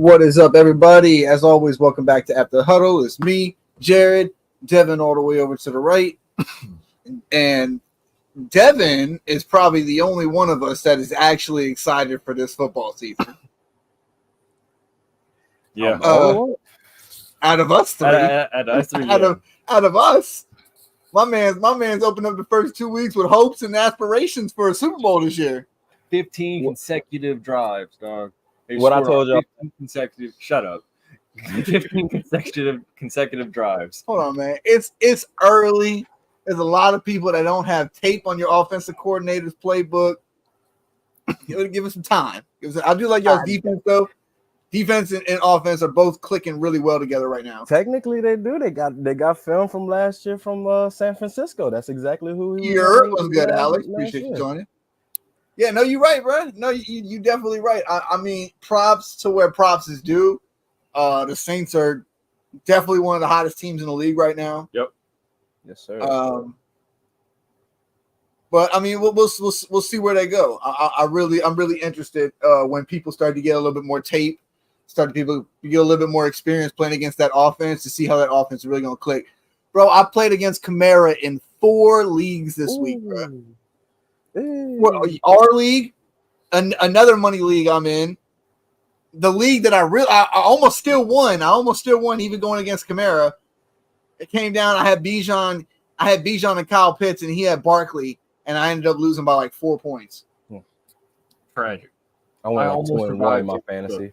What is up, everybody? As always, welcome back to After the Huddle. It's me, Jared, Devin, all the way over to the right. And Devin is probably the only one of us that is actually excited for this football season. Yeah. Out of us three. Out of us. My man's opened up the first 2 weeks with hopes and aspirations for a Super Bowl this year. 15 consecutive drives, dog. What I told you. 15 consecutive. Shut up. 15 consecutive drives. Hold on, man. It's early. There's a lot of people that don't have tape on your offensive coordinator's playbook. Give us some time. I do like y'all's defense, though. Defense and offense are both clicking really well together right now. Technically, they do. They got film from last year from San Francisco. That's exactly who he was good, Alex. Appreciate you joining. Yeah, no, you're right, bro. No, you definitely right. I mean, props to where props is due. The Saints are definitely one of the hottest teams in the league right now. Yep. Yes, sir. But I mean, we'll see where they go. I'm really interested when people start to get a little bit more tape, people get a little bit more experience playing against that offense to see how that offense is really gonna click. Bro, I played against Kamara in 4 leagues this week, bro. Well, our league, another money league I'm in, the league that I almost still won. I almost still won even going against Kamara. It came down. I had Bijan and Kyle Pitts, and he had Barkley, and I ended up losing by like 4 points. Tragic. I went almost 2-1 in my fantasy.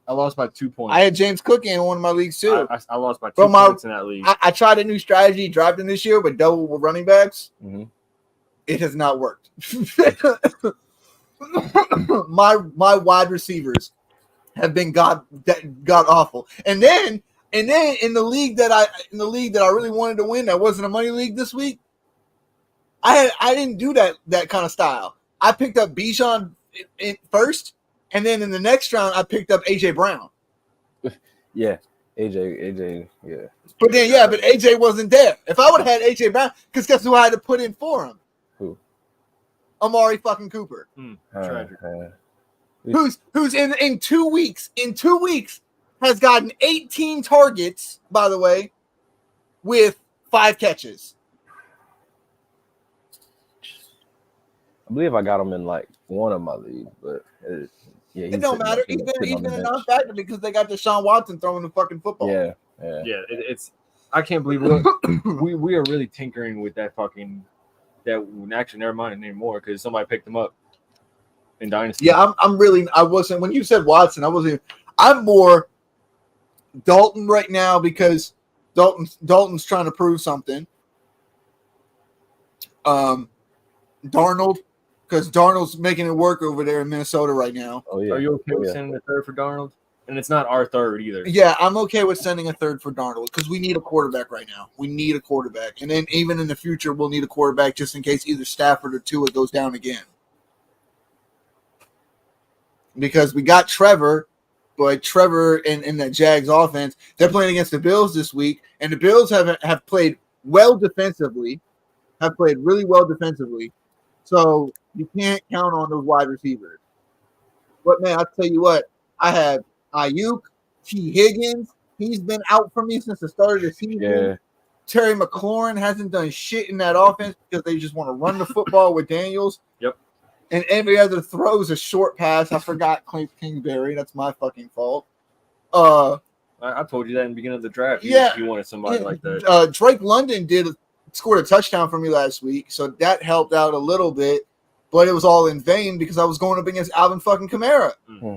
I lost by 2 points. I had James Cook in one of my leagues too. I lost by 2 points in that league. I tried a new strategy, drafting this year with double running backs. Mm-hmm. It has not worked. my wide receivers have been god awful. And then in the league that I really wanted to win, that wasn't a money league this week. I didn't do that kind of style. I picked up Bijan in first, and then in the next round I picked up AJ Brown. Yeah, AJ, yeah. But AJ wasn't there. If I would have had AJ Brown, because guess who I had to put in for him? Who? Amari fucking Cooper. Tragic. Who's in 2 weeks has gotten 18 targets, by the way, with 5 catches. I believe I got him in like one of my leagues, but it don't matter. He's been a non-factor because they got Deshaun Watson throwing the fucking football. Yeah. It's I can't believe we are really tinkering with that fucking. That actually never mind anymore because somebody picked him up in Dynasty. Yeah, I wasn't when you said Watson, I'm more Dalton right now because Dalton's trying to prove something. Darnold, because Darnold's making it work over there in Minnesota right now. Oh yeah. Are you okay with sending a third for Darnold? And it's not our third either. Yeah, I'm okay with sending a third for Darnold because we need a quarterback right now. We need a quarterback. And then even in the future, we'll need a quarterback just in case either Stafford or Tua goes down again. Because we got Trevor, but Trevor in that Jags offense, they're playing against the Bills this week, and the Bills have played well defensively, have played really well defensively. So you can't count on those wide receivers. But, man, I'll tell you what, I have Ayuk, T. Higgins, he's been out for me since the start of the season. Yeah. Terry McLaurin hasn't done shit in that offense because they just want to run the football with Daniels. Yep. And every other throw is a short pass. I forgot Kingsbury. That's my fucking fault. I told you that in the beginning of the draft. You wanted somebody like that. Drake London scored a touchdown for me last week, so that helped out a little bit. But it was all in vain because I was going up against Alvin fucking Kamara. Mm-hmm.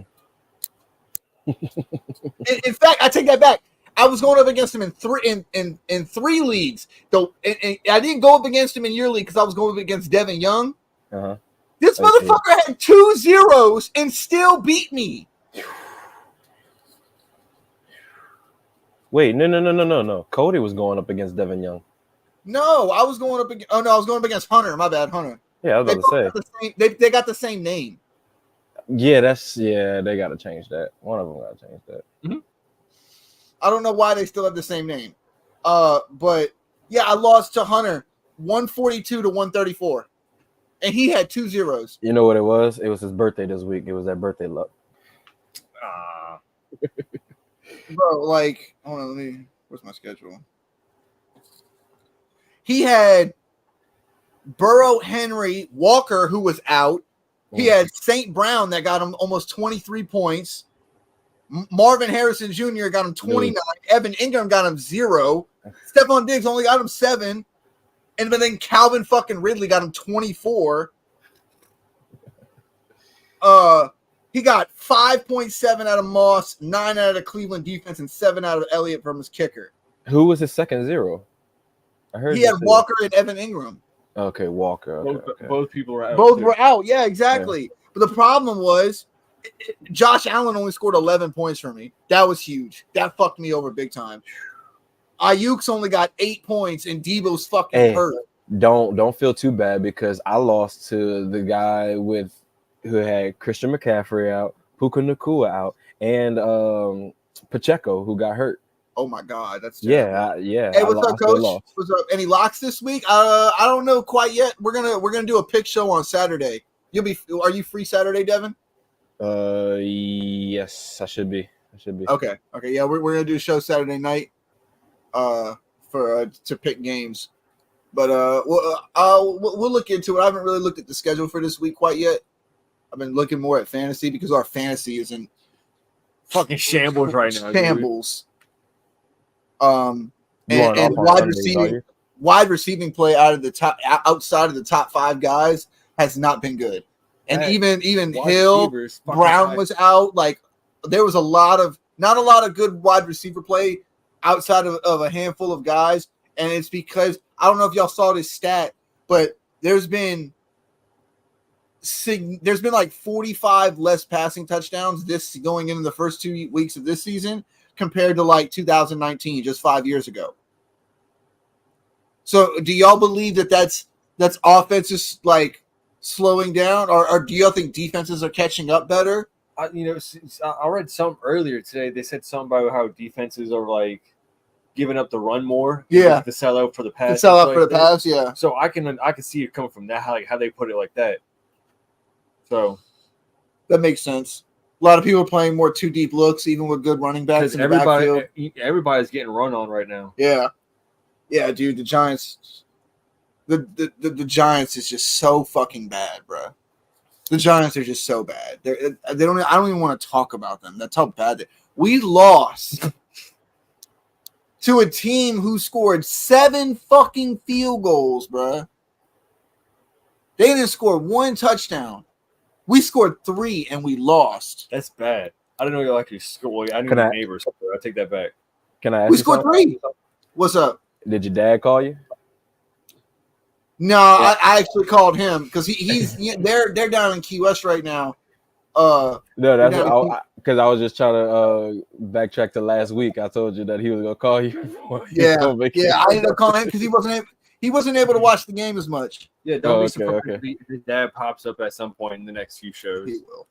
In fact, I take that back. I was going up against him in 3 leagues. Though, and I didn't go up against him in your league because I was going up against Devin Young. Uh-huh. This motherfucker had 2 zeros and still beat me. Wait, no. Cody was going up against Devin Young. No, I was going up against Hunter. My bad, Hunter. Yeah, I was about to say. They got the same name. Yeah, they got to change that. One of them got to change that. Mm-hmm. I don't know why they still have the same name. But yeah, I lost to Hunter 142 to 134. And he had 2 zeros. You know what it was? It was his birthday this week. It was that birthday luck. Bro, like, hold on, where's my schedule? He had Burrow, Henry, Walker, who was out. He had St. Brown that got him almost 23 points. Marvin Harrison Jr. got him 29. Evan Ingram got him 0. Stephon Diggs only got him 7. And then Calvin fucking Ridley got him 24. He got 5.7 out of Moss, 9 out of Cleveland defense, and 7 out of Elliott from his kicker. Who was his second 0? I heard he had Walker and Evan Ingram. Okay, Walker. Okay. Both people were out. Both were out. Yeah, exactly. Yeah. But the problem was Josh Allen only scored 11 points for me. That was huge. That fucked me over big time. Ayuk's only got 8 points, and Debo's fucking hurt. Don't feel too bad because I lost to the guy who had Christian McCaffrey out, Puka Nacua out, and Pacheco who got hurt. Oh my God, that's terrible. Yeah. Hey, what's up, Coach? What's up? Any locks this week? I don't know quite yet. We're gonna do a pick show on Saturday. Are you free Saturday, Devin? Yes, I should be. Okay. Yeah, we're gonna do a show Saturday night, to pick games. But we'll look into it. I haven't really looked at the schedule for this week quite yet. I've been looking more at fantasy because our fantasy is in fucking shambles right now. Shambles. And wide receiving play outside of the top 5 guys has not been good. And even Hill, Brown was out. Like there was not a lot of good wide receiver play outside of a handful of guys. And it's because I don't know if y'all saw this stat, but there's been like 45 less passing touchdowns going into the first 2 weeks of this season compared to like 2019, just 5 years ago. So do y'all believe that's offenses like slowing down, or do y'all think defenses are catching up better? I read some earlier today. They said something about how defenses are like giving up the run more. Yeah. To sell out for the pass. Pass, yeah. So I can see it coming from that, how they put it like that. So that makes sense. A lot of people are playing more 2 deep looks, even with good running backs in the backfield. Everybody's getting run on right now. Yeah, dude. The Giants, the Giants is just so fucking bad, bro. The Giants are just so bad. They don't. I don't even want to talk about them. That's how bad we lost to a team who scored 7 fucking field goals, bro. They didn't score 1 touchdown. We scored 3 and we lost. That's bad. I didn't know you actually scored. I knew your neighbors. I take that back. Can I ask we scored 3. What's up? Did your dad call you? No, I actually called him because they're down in Key West right now. No, that's because I was just trying to backtrack to last week. I told you that he was gonna call you. Yeah. I ended up calling him because he wasn't able to watch the game as much. Yeah, don't be surprised if his dad pops up at some point in the next few shows. He will.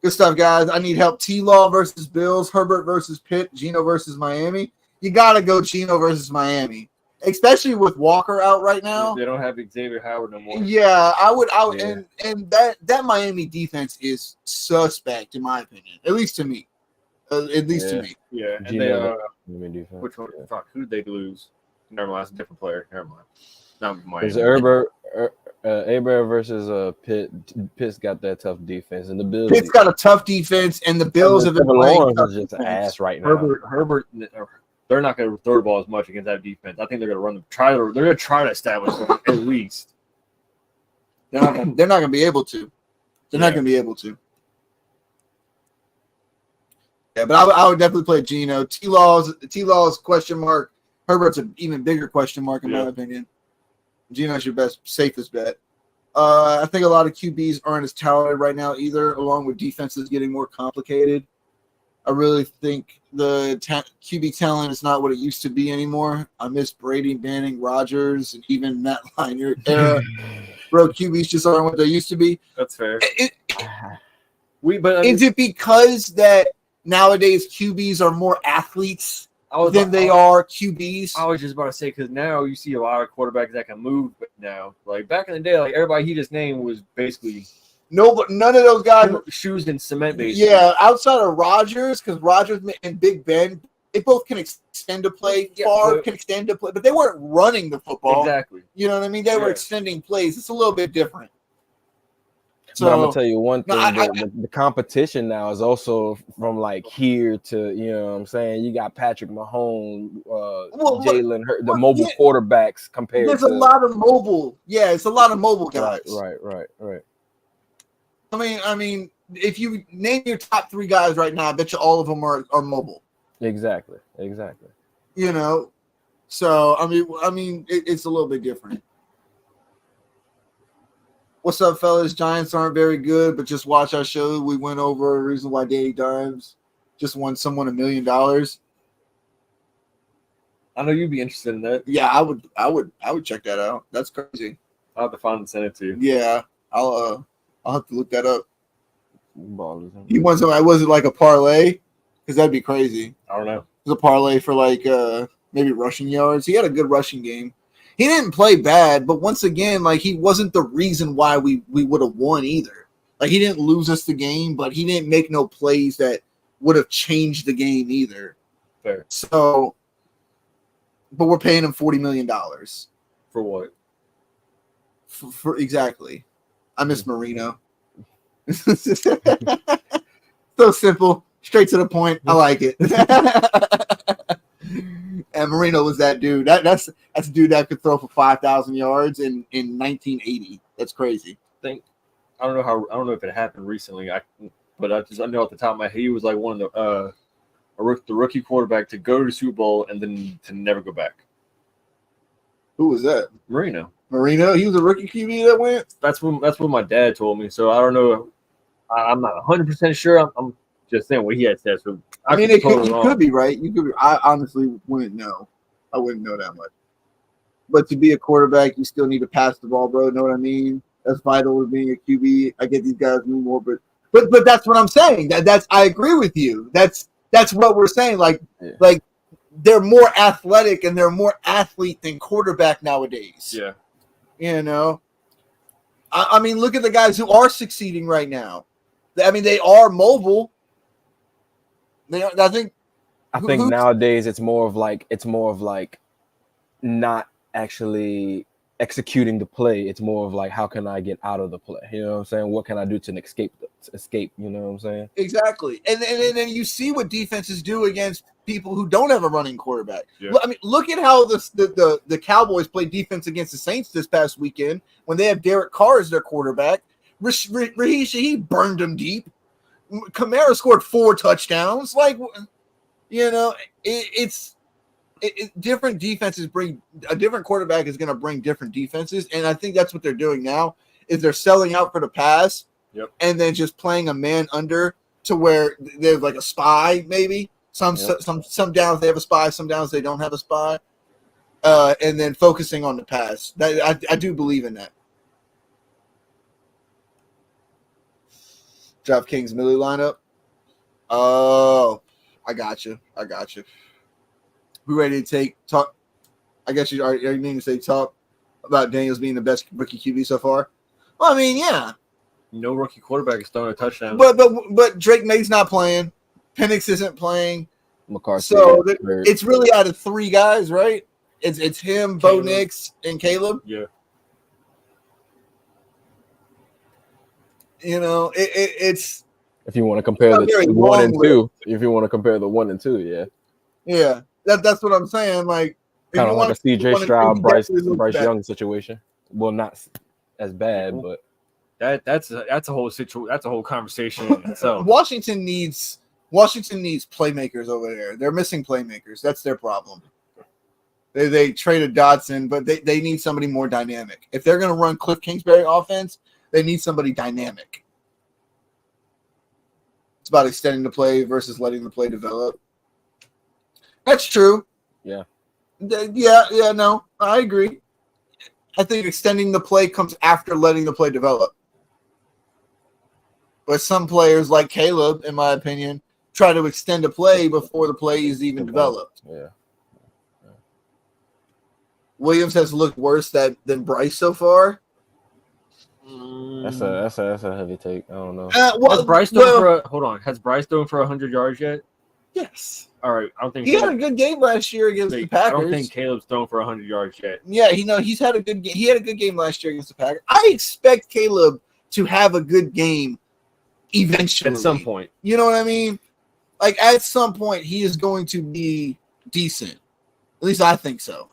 Good stuff, guys. I need help. T-Law versus Bills, Herbert versus Pitt, Geno versus Miami. You gotta go Geno versus Miami, especially with Walker out right now. They don't have Xavier Howard no more. Yeah, I would, yeah. and that Miami defense is suspect in my opinion, at least to me. To me. Yeah, and Geno, which one? Yeah. Fuck, who did they lose? Never mind, it's a different player. Never mind. Not Miami. It's Herbert versus Pitt. Pitt's got that tough defense, and the Bills. Pitt's got a tough defense, and the Bills have been playing tough just ass right now. Herbert, they're not going to throw the ball as much against that defense. I think they're going to They're going to try to establish them at least. They're not going to be able to. They're not going to be able to. Yeah, but I would definitely play Geno. T-Law's question mark. Herbert's an even bigger question mark in my opinion. Geno's your safest bet. I think a lot of QBs aren't as talented right now either, along with defenses getting more complicated. I really think the QB talent is not what it used to be anymore. I miss Brady, Manning, Rodgers, and even Matt Leinart era. Bro, QBs just aren't what they used to be. That's fair. Is it because that nowadays QBs are more athletes than they are QBs? I was just about to say, because now you see a lot of quarterbacks that can move now. Like back in the day, like everybody he just named was basically No, but none of those guys. Shoes and cement, basically. Yeah, outside of Rodgers, because Rodgers and Big Ben, they both can extend a play. Favre can extend a play, but they weren't running the football. Exactly. You know what I mean? They were extending plays. It's a little bit different. So but I'm gonna tell you one thing: the competition now is also from like here to, you know what I'm saying. You got Patrick Mahomes, Jalen Hurts, the mobile quarterbacks compared. There's a lot of mobile. Yeah, it's a lot of mobile guys. Right. I mean, if you name your top 3 guys right now, I bet you all of them are mobile. Exactly. You know, so I mean, it's a little bit different. What's up, fellas? Giants aren't very good, but just watch our show. We went over a reason why Danny Dimes just won someone $1 million. I know you'd be interested in that. Yeah, I would check that out. That's crazy. I'll have to find and send it to you. Yeah, I'll have to look that up. He won something. Was it like a parlay? Because that'd be crazy. I don't know. It was a parlay for like maybe rushing yards. He had a good rushing game. He didn't play bad, but once again, like he wasn't the reason why we would have won either. Like he didn't lose us the game, but he didn't make no plays that would have changed the game either. Fair. So, but we're paying him $40 million. For what? For exactly. I miss Marino. So simple, straight to the point. I like it. And Marino was that dude. That's a dude that could throw for 5,000 yards in 1980. That's crazy. I don't know if it happened recently. I know off the top of my head, he was like one of the rookie quarterback to go to the Super Bowl and then to never go back. Who was that? Marino. He was a rookie QB that went. That's what my dad told me. So I don't know. I'm not 100% sure. I'm just saying what he had said. So I mean, you could be right. You could be. I honestly wouldn't know. I wouldn't know that much. But to be a quarterback, you still need to pass the ball, bro. Know what I mean? That's vital to being a QB. I get these guys move more, but that's what I'm saying. I agree with you. That's what we're saying. Like they're more athletic and they're more athlete than quarterback nowadays. Yeah. You know. I mean, look at the guys who are succeeding right now. I mean, they are mobile. I think nowadays it's more of like not actually executing the play. It's more of like, how can I get out of the play? You know what I'm saying? What can I do to escape? You know what I'm saying? Exactly. And then you see what defenses do against people who don't have a running quarterback. Yeah. I mean, look at how the Cowboys played defense against the Saints this past weekend when they have Derek Carr as their quarterback. Raheem Shaheed burned them deep. Kamara scored 4 touchdowns. Like, you know, it's different defenses bring a different quarterback is going to bring different defenses, and I think that's what they're doing now. Is they're selling out for the pass, and then just playing a man under to where they have like a spy maybe. Some downs they have a spy, some downs they don't have a spy, and then focusing on the pass. I do believe in that. DraftKings Millie lineup. Oh, I got you. We ready to talk? I guess you mean to talk about Daniels being the best rookie QB so far? Well, I mean, yeah. No rookie quarterback is throwing a touchdown. But Drake May's not playing. Penix isn't playing. McCarthy. So it's really out of 3 guys, right? It's him, Bo Nix, and Caleb. Yeah. You know, it's. If you want to compare the 1 and 2, if you want to compare the 1 and 2, yeah. Yeah, that's what I'm saying. Like, kind of like a CJ Stroud, Bryce Young situation. Well, not as bad, but that's a whole situation. That's a whole conversation. So Washington needs playmakers over there. They're missing playmakers. That's their problem. They traded Dotson, but they need somebody more dynamic. If they're going to run Cliff Kingsbury offense, they need somebody dynamic. It's about extending the play versus letting the play develop. That's true. Yeah. No, I agree. I think extending the play comes after letting the play develop. But some players, like Caleb, in my opinion, try to extend a play before the play is even developed. Yeah. Williams has looked worse than Bryce so far. That's a heavy take. I don't know. Has Bryce thrown for 100 yards yet? Yes. All right, I don't think He had a good game last year against the Packers. I don't think Caleb's thrown for 100 yards yet. Yeah, he's had a good game. He had a good game last year against the Packers. I expect Caleb to have a good game eventually. At some point. You know what I mean? Like, at some point, he is going to be decent. At least I think so.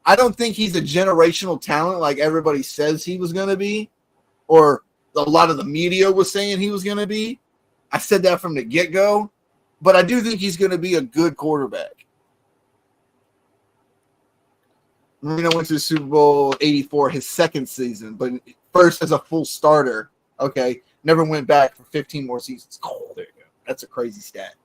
I don't think he's a generational talent like everybody says he was going to be, or a lot of the media was saying he was going to be. I said that from the get-go. But I do think he's going to be a good quarterback. Marino went to the Super Bowl 84 his second season, but first as a full starter. Okay. Never went back for 15 more seasons. Oh, there you go. That's a crazy stat.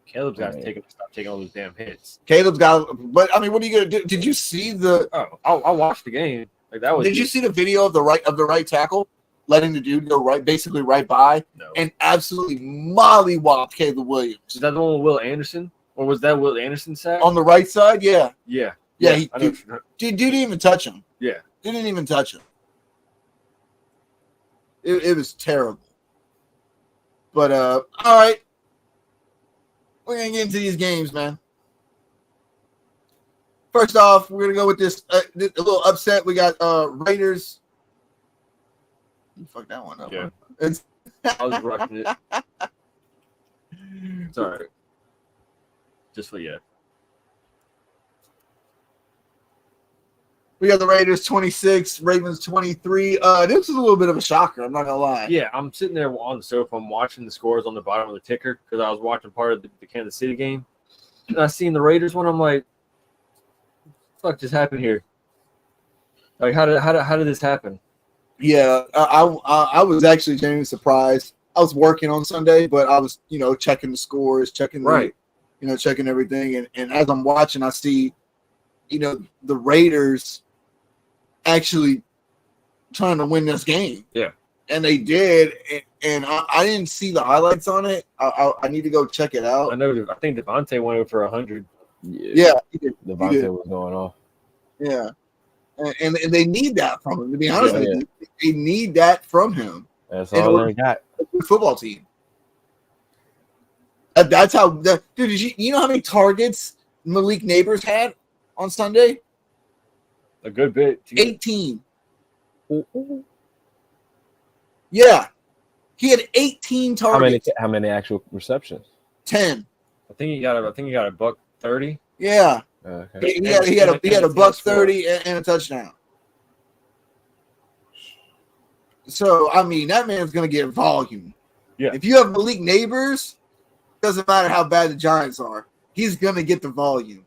Caleb's got to stop taking all those damn hits. Caleb's got, but I mean, what are you going to do? Did you see the? Oh, I watched the game. Like that was. Did you see the video of the right tackle letting the dude go basically right by, and absolutely mollywopped Caleb Williams? Is that the one with Will Anderson, or was that Will Anderson sack on the right side? Yeah. He didn't even touch him. Yeah, didn't even touch him. It was terrible. But all right, we're gonna get into these games, man. First off, we're gonna go with this a little upset. We got Raiders. You fucked that one up. Yeah, I was rushing it. It's all right. Just for you. We got the Raiders 26, Ravens 23. This is a little bit of a shocker. I'm not gonna lie. Yeah, I'm sitting there on the sofa. I'm watching the scores on the bottom of the ticker because I was watching part of the Kansas City game, and I seen the Raiders one. I'm like, "What the fuck just happened here? Like, how did this happen?" Yeah, I was actually genuinely surprised. I was working on Sunday, but I was checking the scores, checking everything, and as I'm watching, I see the Raiders actually trying to win this game. Yeah. And they did, and I didn't see the highlights on it. I need to go check it out. I think Devontae went over 100. Yeah, Devontae was going off. Yeah. And they need that from him, to be honest with you. They need that from him. That's all they got. Football team. That's how dude, did you know how many targets Malik Neighbors had on Sunday? A good bit. 18. Yeah. He had 18 targets. How many actual receptions? 10. I think he got a buck 30. Yeah. Okay. He had a buck 30 and a touchdown. So I mean, that man's gonna get volume. Yeah. If you have Malik Neighbors, doesn't matter how bad the Giants are, he's gonna get the volume.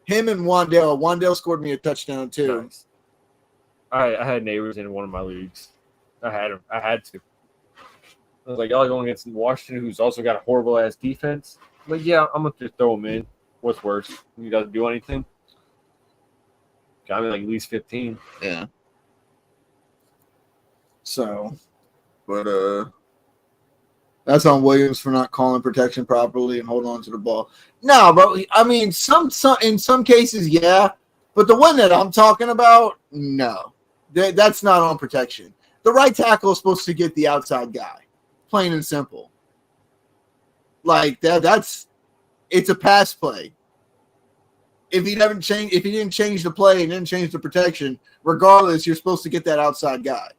Him and Wandale. Wandale scored me a touchdown too. Nice. I had Neighbors in one of my leagues. I had him. I had to. I was like, y'all going against Washington, who's also got a horrible ass defense. I'm like, yeah, I'm gonna just throw him in. What's worse? You guys do anything? Got me like at least 15. Yeah. So, but that's on Williams for not calling protection properly and holding on to the ball. No, but I mean, some in some cases, yeah. But the one that I'm talking about, no, that's not on protection. The right tackle is supposed to get the outside guy, plain and simple. Like that's it's a pass play. If he didn't change the play and didn't change the protection, regardless, you're supposed to get that outside guy.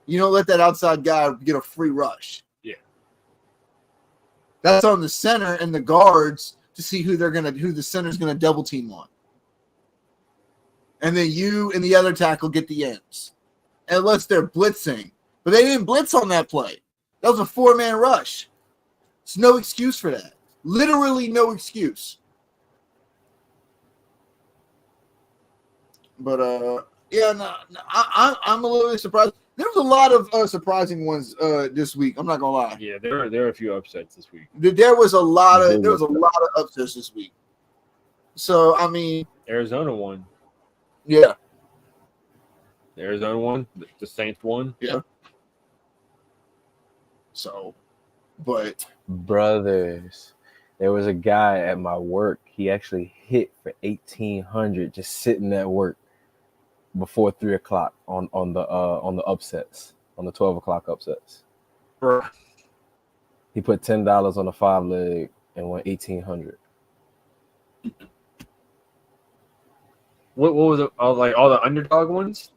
You don't let that outside guy get a free rush. Yeah. That's on the center and the guards to see who the center's gonna double team on. And then you and the other tackle get the ends. Unless they're blitzing. But they didn't blitz on that play. That was a 4-man rush. There's no excuse for that. Literally no excuse. But yeah, no, I'm a little bit surprised. There was a lot of surprising ones this week. I'm not gonna lie. Yeah, there are a few upsets this week. There was a lot of upsets this week. So I mean, Arizona won. Yeah. Arizona won. The Saints won. Yeah. So, but brothers, There was a guy at my work. He actually hit for 1,800 just sitting at work before 3:00 on the upsets, on the 12:00 upsets. Bruh. He put $10 on a 5-leg and won 1,800. What was it? Oh, like all the underdog ones?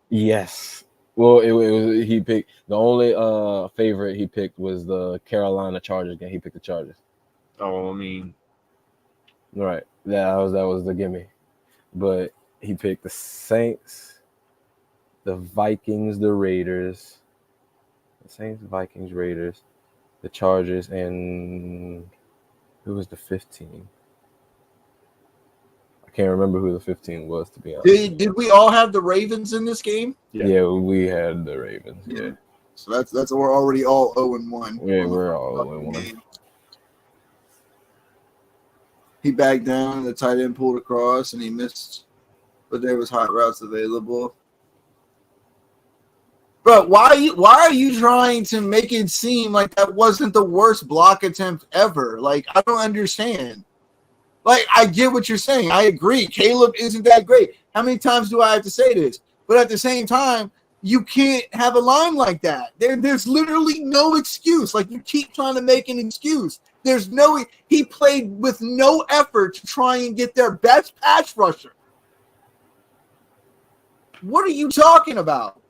Yes. Well, it was he picked the only favorite he picked was the Carolina Chargers game. He picked the Chargers. Oh, I mean, Right. That was the gimme. But he picked the Saints, the Vikings, the Raiders, the Saints, Vikings, Raiders, the Chargers, and who was the 15? I can't remember who the 15 was, to be honest. Did we all have the Ravens in this game? Yeah, we had the Ravens. Yeah. So that's we're already all 0-1. Yeah, we're all 0-1. He backed down, the tight end pulled across, and he missed. But there was hot routes available. But why are you trying to make it seem like that wasn't the worst block attempt ever? Like, I don't understand. Like, I get what you're saying. I agree. Caleb isn't that great. How many times do I have to say this? But at the same time, you can't have a line like that. There's literally no excuse. Like, you keep trying to make an excuse. He played with no effort to try and get their best pass rusher. What are you talking about?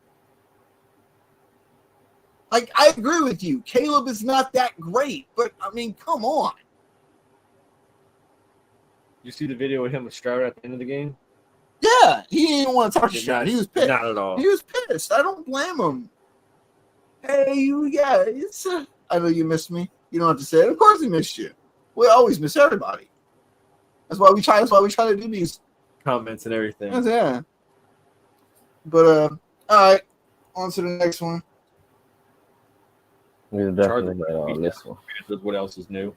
Like, I agree with you. Caleb is not that great, but I mean, come on. you see the video with him with Stroud at the end of the game? Yeah, he didn't want to touch the shot. He was pissed. Not at all. He was pissed. I don't blame him. Hey, I know you missed me. You don't have to say it. Of course he missed you. We always miss everybody. That's why we try to do these Comments and everything. Yeah. But all right, on to the next one. We're definitely on this one. What else is new?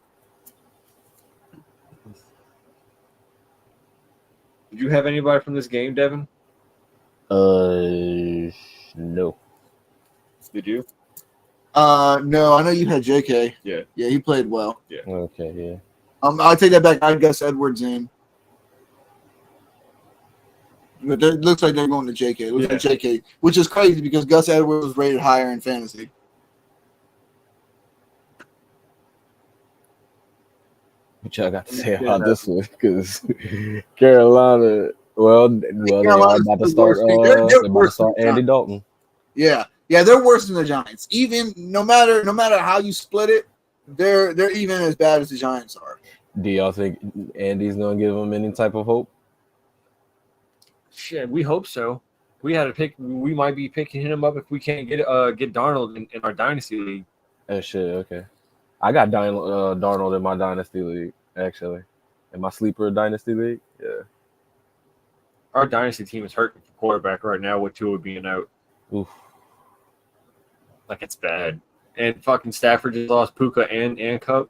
Did you have anybody from this game, Devin? No. Did you? No, I know you had JK. Yeah. Yeah, he played well. Yeah. Okay, yeah. I'll take that back. I guess Edwards in. But it looks like they're going to JK. It looks like JK, which is crazy because Gus Edwards was rated higher in fantasy. What y'all got to say about this one? Because Carolina, they're about to start. They're about to start Andy Dalton. Yeah, they're worse than the Giants. Even no matter how you split it, they're even as bad as the Giants are. Do y'all think Andy's gonna give them any type of hope? Shit, we hope so. We had to pick. We might be picking him up if we can't get Darnold in our dynasty league. Oh shit! Okay, I got Darnold in my dynasty league. Actually, in my sleeper dynasty league. Yeah. Our dynasty team is hurting for quarterback right now with Tua being out. Oof. Like, it's bad. And fucking Stafford just lost Puka and Cup.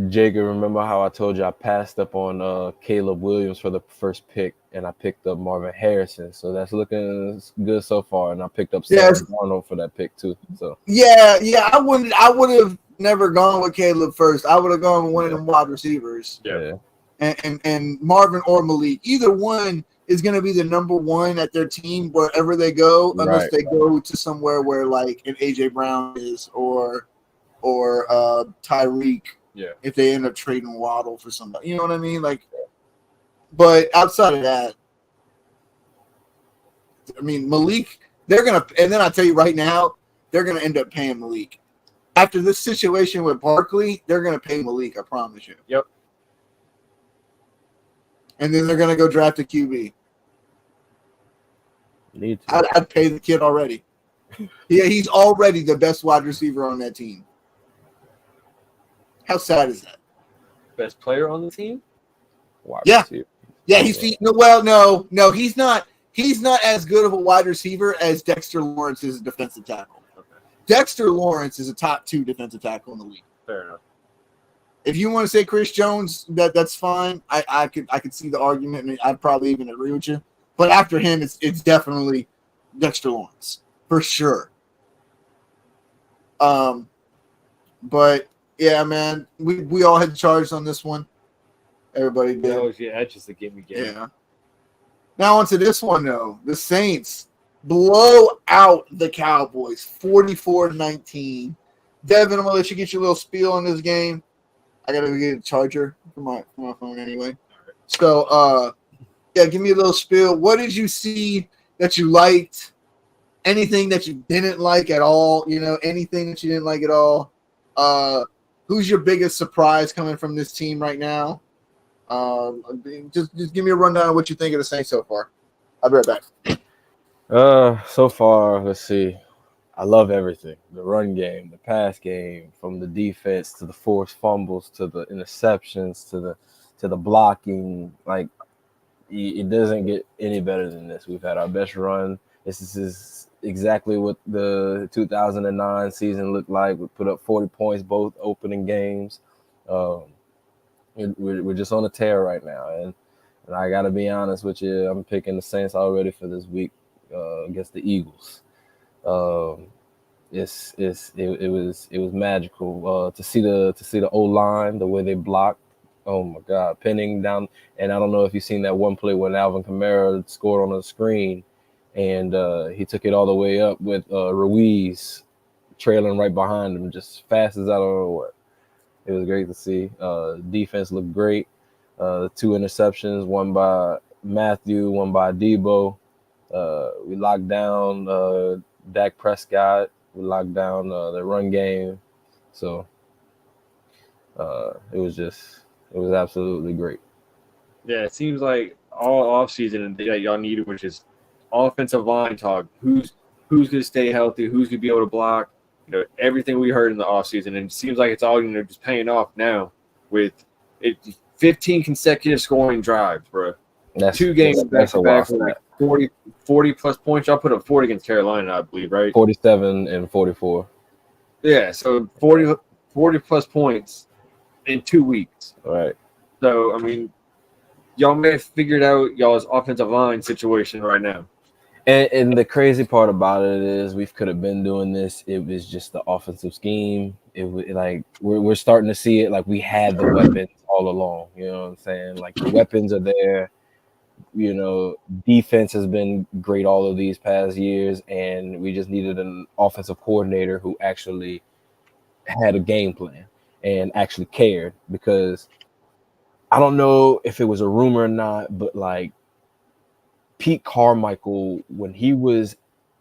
Jacob, remember how I told you I passed up on Caleb Williams for the first pick, and I picked up Marvin Harrison. So that's looking good so far. And I picked up Sam Darnold for that pick too. So yeah, I would have never gone with Caleb first. I would have gone with one of them wide receivers. Yeah. And Marvin or Malik. Either one is going to be the number one at their team wherever they go, unless they go to somewhere where like an AJ Brown is or Tyreek. Yeah. If they end up trading Waddle for somebody, you know what I mean? Like, but outside of that, I mean, Malik, they're gonna, and then I tell you right now, they're gonna end up paying Malik. After this situation with Barkley, they're gonna pay Malik. I promise you. Yep. And then they're gonna go draft a QB. Need to. I'd pay the kid already. Yeah, he's already the best wide receiver on that team. How sad is that? Best player on the team? Yeah, no, he's not. He's not as good of a wide receiver as Dexter Lawrence is a defensive tackle. Okay. Dexter Lawrence is a top 2 defensive tackle in the league. Fair enough. If you want to say Chris Jones, that's fine. I could see the argument, and I'd probably even agree with you. But after him, it's definitely Dexter Lawrence for sure. But Yeah, man. We all had charged on this one. Everybody did. Yeah, that's just a gimme game. Yeah. Now onto this one though. The Saints blow out the Cowboys 44-19. Devin, I'm gonna let you get your little spiel on this game. I gotta get a charger for my phone anyway. So yeah, give me a little spiel. What did you see that you liked? Anything that you didn't like at all? Anything that you didn't like at all? Who's your biggest surprise coming from this team right now? Just give me a rundown of what you think of the Saints so far. I'll be right back. So far, let's see. I love everything. The run game, the pass game, from the defense to the forced fumbles to the interceptions to the blocking. Like, it doesn't get any better than this. We've had our best run. This is exactly what the 2009 season looked like. We put up 40 points both opening games. We're just on a tear right now, and I got to be honest with you. I'm picking the Saints already for this week against the Eagles. It was magical to see the O-line, the way they blocked. Oh my God, pinning down. And I don't know if you've seen that one play when Alvin Kamara scored on the screen, and he took it all the way up with Ruiz trailing right behind him, just fast as I don't know what. It was great to see. Defense looked great. 2 interceptions, one by Matthew, one by Debo. We locked down Dak Prescott. We locked down the run game. So it was absolutely great. Yeah, it seems like all offseason that y'all needed, which is offensive line talk. Who's going to stay healthy? Who's going to be able to block? Everything we heard in the offseason, and it seems like it's all just paying off now with 15 consecutive scoring drives, bro. That's 2 games back to back with like 40 plus points. Y'all put up 40 against Carolina, I believe, right? 47 and 44. Yeah, so 40 plus points in 2 weeks. All right. So, I mean, y'all may have figured out y'all's offensive line situation right now. And the crazy part about it is we could have been doing this. It was just the offensive scheme. It was like we're starting to see it. Like, we had the weapons all along. You know what I'm saying? Like, the weapons are there. Defense has been great all of these past years, and we just needed an offensive coordinator who actually had a game plan and actually cared. Because I don't know if it was a rumor or not, but like, Pete Carmichael, when he was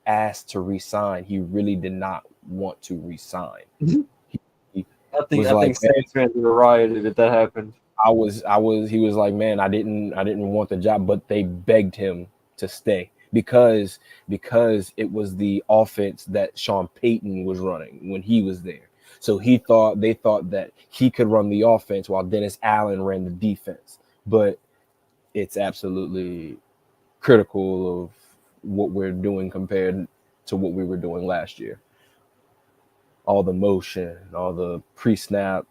asked to resign, he really did not want to resign. I think Saints fans would have rioted if that happened. He was like, man, I didn't want the job, but they begged him to stay because it was the offense that Sean Payton was running when he was there. So they thought that he could run the offense while Dennis Allen ran the defense. But it's absolutely critical of what we're doing compared to what we were doing last year. All the motion, all the pre-snap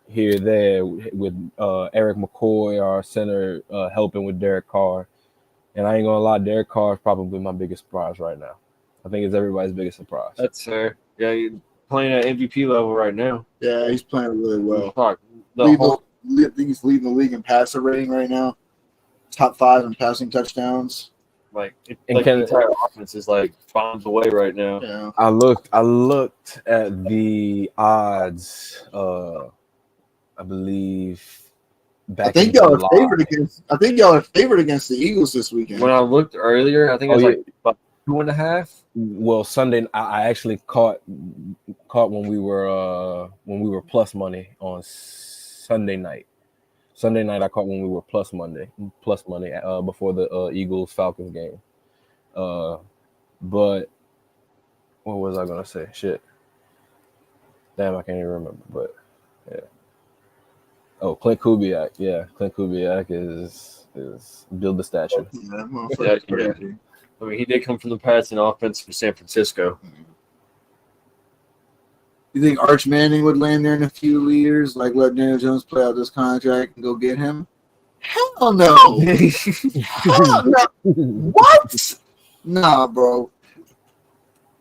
here, there, with Eric McCoy, our center, helping with Derek Carr. And I ain't gonna lie, Derek Carr is probably my biggest surprise right now. I think it's everybody's biggest surprise. That's fair. Yeah, he's playing at MVP level right now. Yeah, he's playing really well. I think he's leading the league in passer rating right now. Top 5 in passing touchdowns. The entire offense is like bombs away right now. Yeah. I looked at the odds. I believe back. I think y'all are favored against the Eagles this weekend. When I looked earlier, I think it was like about 2.5. Well, Sunday I actually caught when we were plus money on Sunday night. Sunday night I caught when we were plus money before the Eagles Falcons game. But what was I gonna say? Shit. Damn, I can't even remember. But yeah. Oh, Clint Kubiak. Yeah, Clint Kubiak is build the statue. Yeah. I mean, he did come from the passing offense from San Francisco. You think Arch Manning would land there in a few years, like let Daniel Jones play out this contract and go get him? Hell no. Hell no. What? Nah, bro.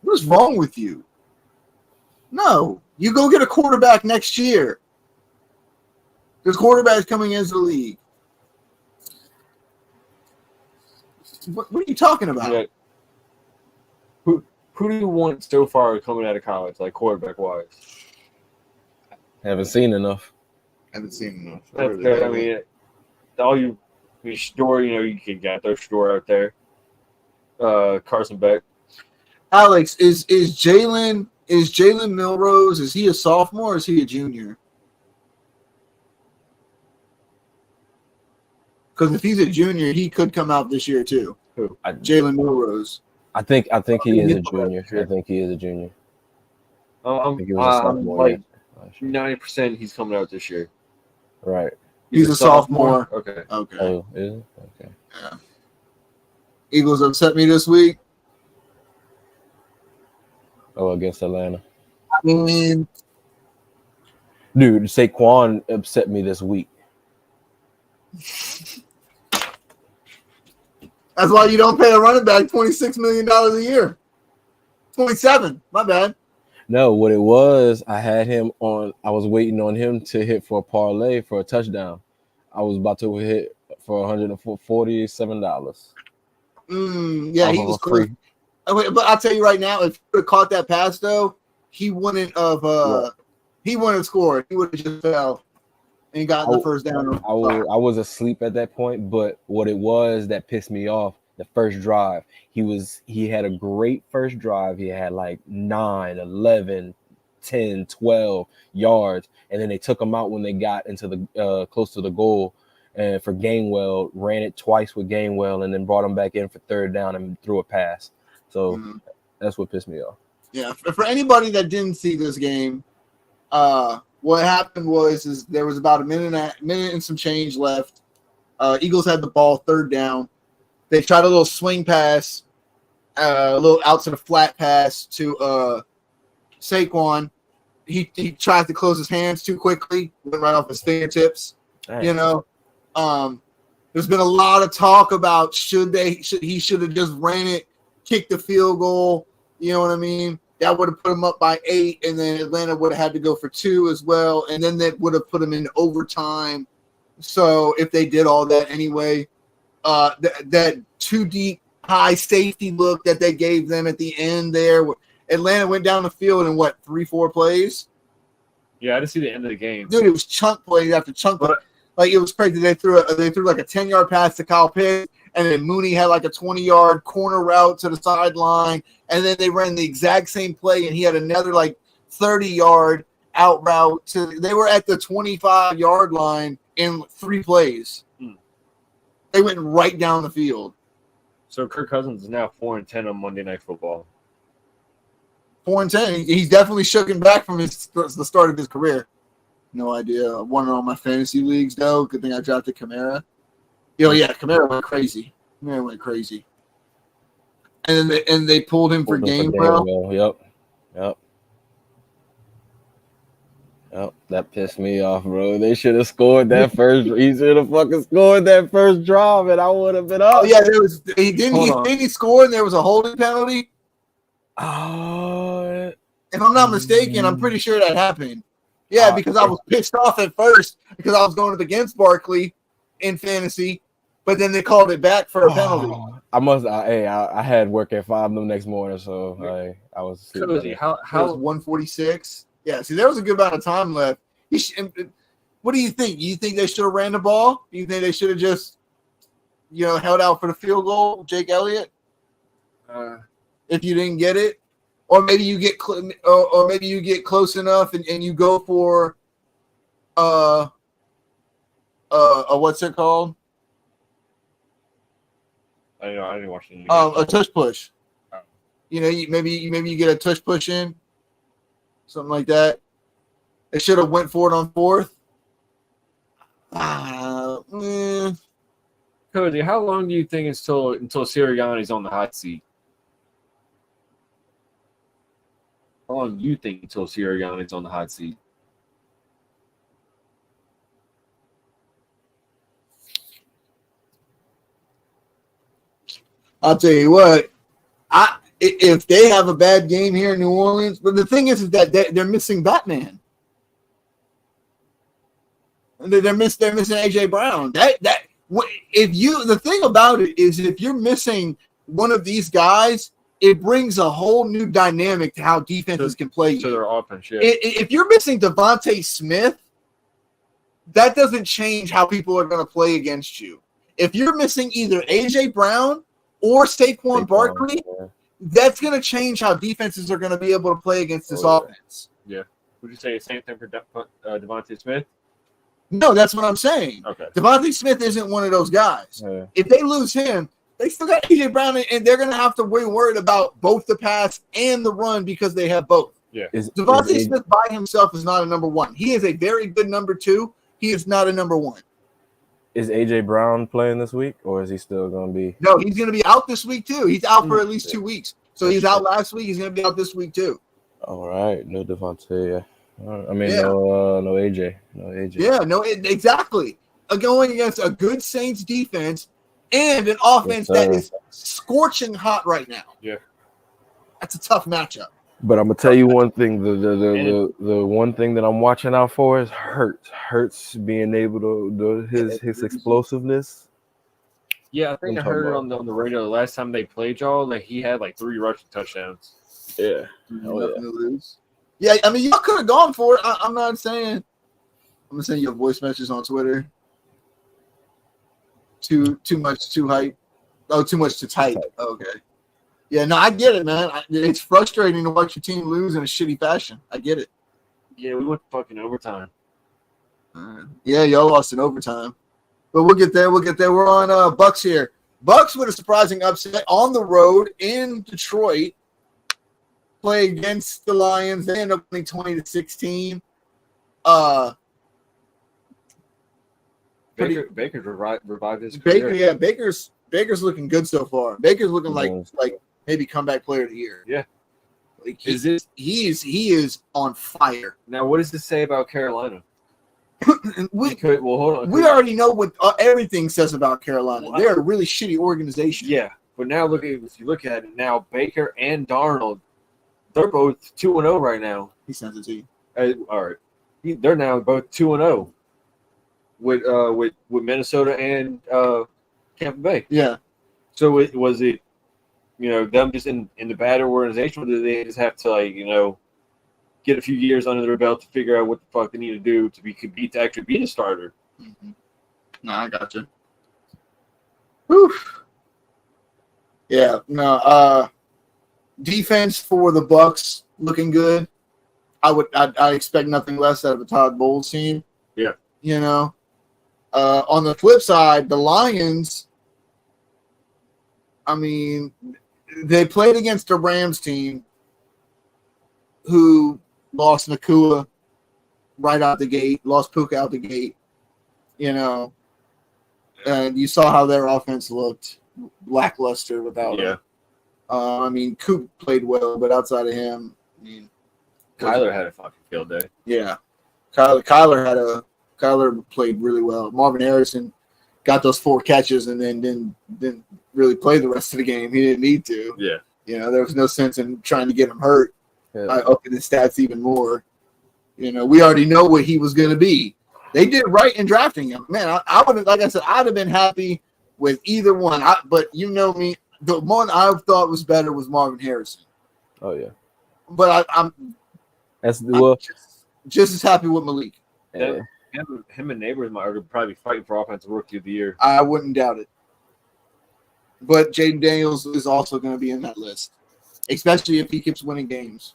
What's wrong with you? No. You go get a quarterback next year. There's quarterbacks coming into the league. What are you talking about? Yeah. Who do you want so far coming out of college, like quarterback wise? Haven't seen enough. Haven't seen enough. That's good. I mean, Store, you can get their Store out there. Carson Beck. Alex, is Jalen Milrose? Is he a sophomore or is he a junior? Because if he's a junior, he could come out this year too. Who? Jalen Milrose. I think he is a junior. I think he is a junior. I'm he was a sophomore, like 90% he's coming out this year. Right. He's a sophomore. Okay. Oh, is it? Okay. Yeah. Eagles upset me this week. Oh, against Atlanta. I mean, dude, Saquon upset me this week. That's why you don't pay a running back $26 million a year. 27. My bad. No, what it was, I was waiting on him to hit for a parlay for a touchdown. I was about to hit for $147. Yeah, he was close. But I'll tell you right now, if he would have caught that pass, though, he wouldn't have scored. He would have just fell and got the first down. I was asleep at that point, but what it was that pissed me off, the first drive, he had a great first drive. He had like 9, 11, 10, 12 yards, and then they took him out when they got into the close to the goal. And for Gainwell, ran it twice with Gainwell, and then brought him back in for third down and threw a pass. So that's what pissed me off. Yeah, for anybody that didn't see this game, what happened was there was about a minute and some change left. Eagles had the ball, third down. They tried a little swing pass, a little out to the flat pass to Saquon. He tried to close his hands too quickly, went right off his fingertips. Dang. There's been a lot of talk about he should have just ran it, kicked the field goal. You know what I mean? That would have put him up by 8, and then Atlanta would have had to go for 2 as well, and then that would have put him in overtime. So if they did all that anyway, that too deep high safety look that they gave them at the end there, Atlanta went down the field in 3-4 plays. Yeah, I didn't see the end of the game, dude. It was chunk plays after chunk play. Like, it was crazy. They threw like a 10-yard pass to Kyle Pitts, and then Mooney had like a 20-yard corner route to the sideline, and then they ran the exact same play, and he had another like 30-yard out route they were at the 25-yard line in 3 plays. They went right down the field. So Kirk Cousins is now 4-10 on Monday Night Football. 4-10. He's definitely shooken back from the start of his career. No idea. I won it on my fantasy leagues, though. Good thing I drafted Kamara. Yeah, Kamara went crazy. And then they pulled him for Gainwell. Yep. That pissed me off, bro. They should have scored that first. He should have fucking scored that first drive, and I would have been up. Oh yeah, he scored, and there was a holding penalty. If I'm not mistaken, I'm pretty sure that happened. Yeah, because I was pissed off at first because I was going up against Barkley in fantasy, but then they called it back for a penalty. I had work at 5 the next morning, so I was. How 146? Yeah, see, there was a good amount of time left. What do you think? You think they should have ran the ball? Do you think they should have just, held out for the field goal, Jake Elliott? If you didn't get it, or maybe you get close enough and you go for what's it called? I didn't watch it. A tush push. Maybe you get a tush push in. Something like that. They should have went for it on 4th. Cody, how long do you think until Sirianni's on the hot seat? How long do you think until Sirianni's on the hot seat? I'll tell you what. if they have a bad game here in New Orleans, but the thing is that they're missing Batman. They're missing AJ Brown. The thing about it is if you're missing one of these guys, it brings a whole new dynamic to how defenses can play. To their offense, yeah. If you're missing Devontae Smith, that doesn't change how people are going to play against you. If you're missing either AJ Brown or Saquon Barkley, that's going to change how defenses are going to be able to play against this offense. Yeah. Would you say the same thing for Devontae Smith? No, that's what I'm saying. Okay. Devontae Smith isn't one of those guys. Yeah. If they lose him, they still got AJ Brown, and they're going to have to be worried about both the pass and the run because they have both. Yeah. Devontae Smith by himself is not a number one. He is a very good number two. He is not a number one. Is AJ Brown playing this week, or is he still going to be? No, he's going to be out this week too. He's out for at least 2 weeks. So he's out last week. He's going to be out this week too. All right, no Devontae. Yeah. No AJ. No AJ. Yeah, exactly. Going against a good Saints defense and an offense that is scorching hot right now. Yeah, that's a tough matchup. But I'm gonna tell you one thing: the one thing that I'm watching out for is Hurts being able to do his explosiveness. Yeah, I think I heard on the radio the last time they played y'all that he had like 3 rushing touchdowns. Yeah. Nothing to lose. Yeah, I mean, y'all could have gone for it. I'm not saying. I'm gonna send you a voice message on Twitter. Too much, too hype. Oh, too much to type. Okay. Yeah, no, I get it, man. It's frustrating to watch your team lose in a shitty fashion. I get it. Yeah, we went fucking overtime. Yeah, y'all lost in overtime. But we'll get there. We're on Bucks here. Bucks with a surprising upset on the road in Detroit. Play against the Lions. They end up winning 20-16. Baker's revived his career. Baker, yeah, Baker's looking good so far. Baker's looking like maybe comeback player of the year. Yeah. Like he is on fire. Now, what does this say about Carolina? we hold on. We already know what everything says about Carolina. They're a really shitty organization. Yeah, but now if you look at it now, Baker and Darnold, they're both 2-0 right now. He sends it to you. All right, they're now both 2-0 with Minnesota and Tampa Bay. Yeah. So was it them just in the bad organization, or did they just have to get a few years under their belt to figure out what the fuck they need to do to actually be a starter? Mm-hmm. No, I gotcha. Whew. Yeah, no. Defense for the Bucks looking good. I expect nothing less out of a Todd Bowles team. Yeah. On the flip side, the Lions, I mean, they played against a Rams team who lost Nakua right out the gate, lost Puka out the gate, and you saw how their offense looked lackluster without him. I mean, Coop played well, but outside of him, I mean, Kyler had a fucking field day. Yeah, Kyler played really well. Marvin Harrison got those 4 catches and then didn't really play the rest of the game. He didn't need to. Yeah. There was no sense in trying to get him hurt. Yeah. Upping his stats even more. We already know what he was going to be. They did right in drafting him. Man, I would have, like I said, I'd have been happy with either one. But you know me, the one I thought was better was Marvin Harrison. Oh yeah. But I'm just as happy with Malik. Yeah. Him and Neighbors are probably fighting for offensive rookie of the year. I wouldn't doubt it. But Jaden Daniels is also going to be in that list, especially if he keeps winning games.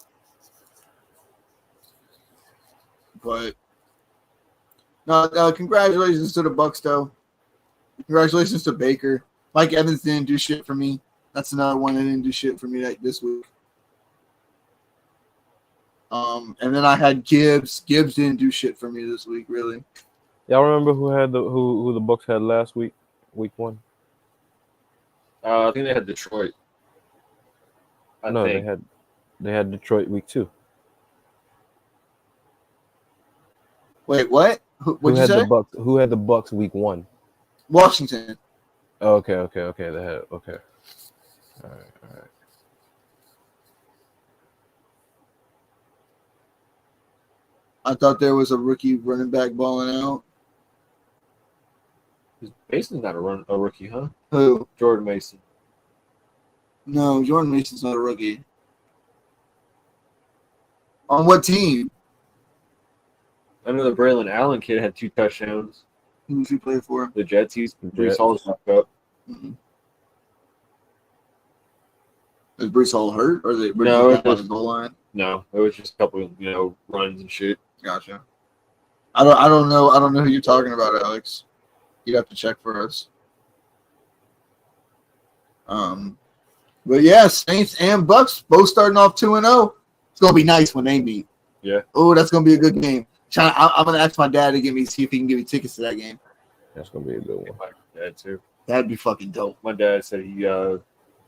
But no, congratulations to the Bucks, though. Congratulations to Baker. Mike Evans didn't do shit for me. That's another one that didn't do shit for me this week. And then I had Gibbs. Gibbs didn't do shit for me this week, really. Y'all remember who the Bucks had last week, week 1? I think they had Detroit. They had Detroit week 2. Wait, what? What'd you say? Who had the Bucks week 1? Washington. Okay. They had All right. I thought there was a rookie running back balling out. Mason's not a rookie, huh? Who? Jordan Mason. No, Jordan Mason's not a rookie. On what team? I know the Braylon Allen kid had 2 touchdowns. Who's he play for? The Jets. He's Brees Hall's backup. Mm-hmm. Is Brees Hall hurt, or is it No, on the goal line? No, it was just a couple, runs and shit. Gotcha. I don't know who you're talking about, Alex. You'd have to check for us. But yeah, Saints and Bucks both starting off 2-0. It's gonna be nice when they meet. Yeah. Oh, that's gonna be a good game. I'm gonna ask my dad to see if he can give me tickets to that game. That's gonna be a good one. My dad too. That'd be fucking dope. My dad said he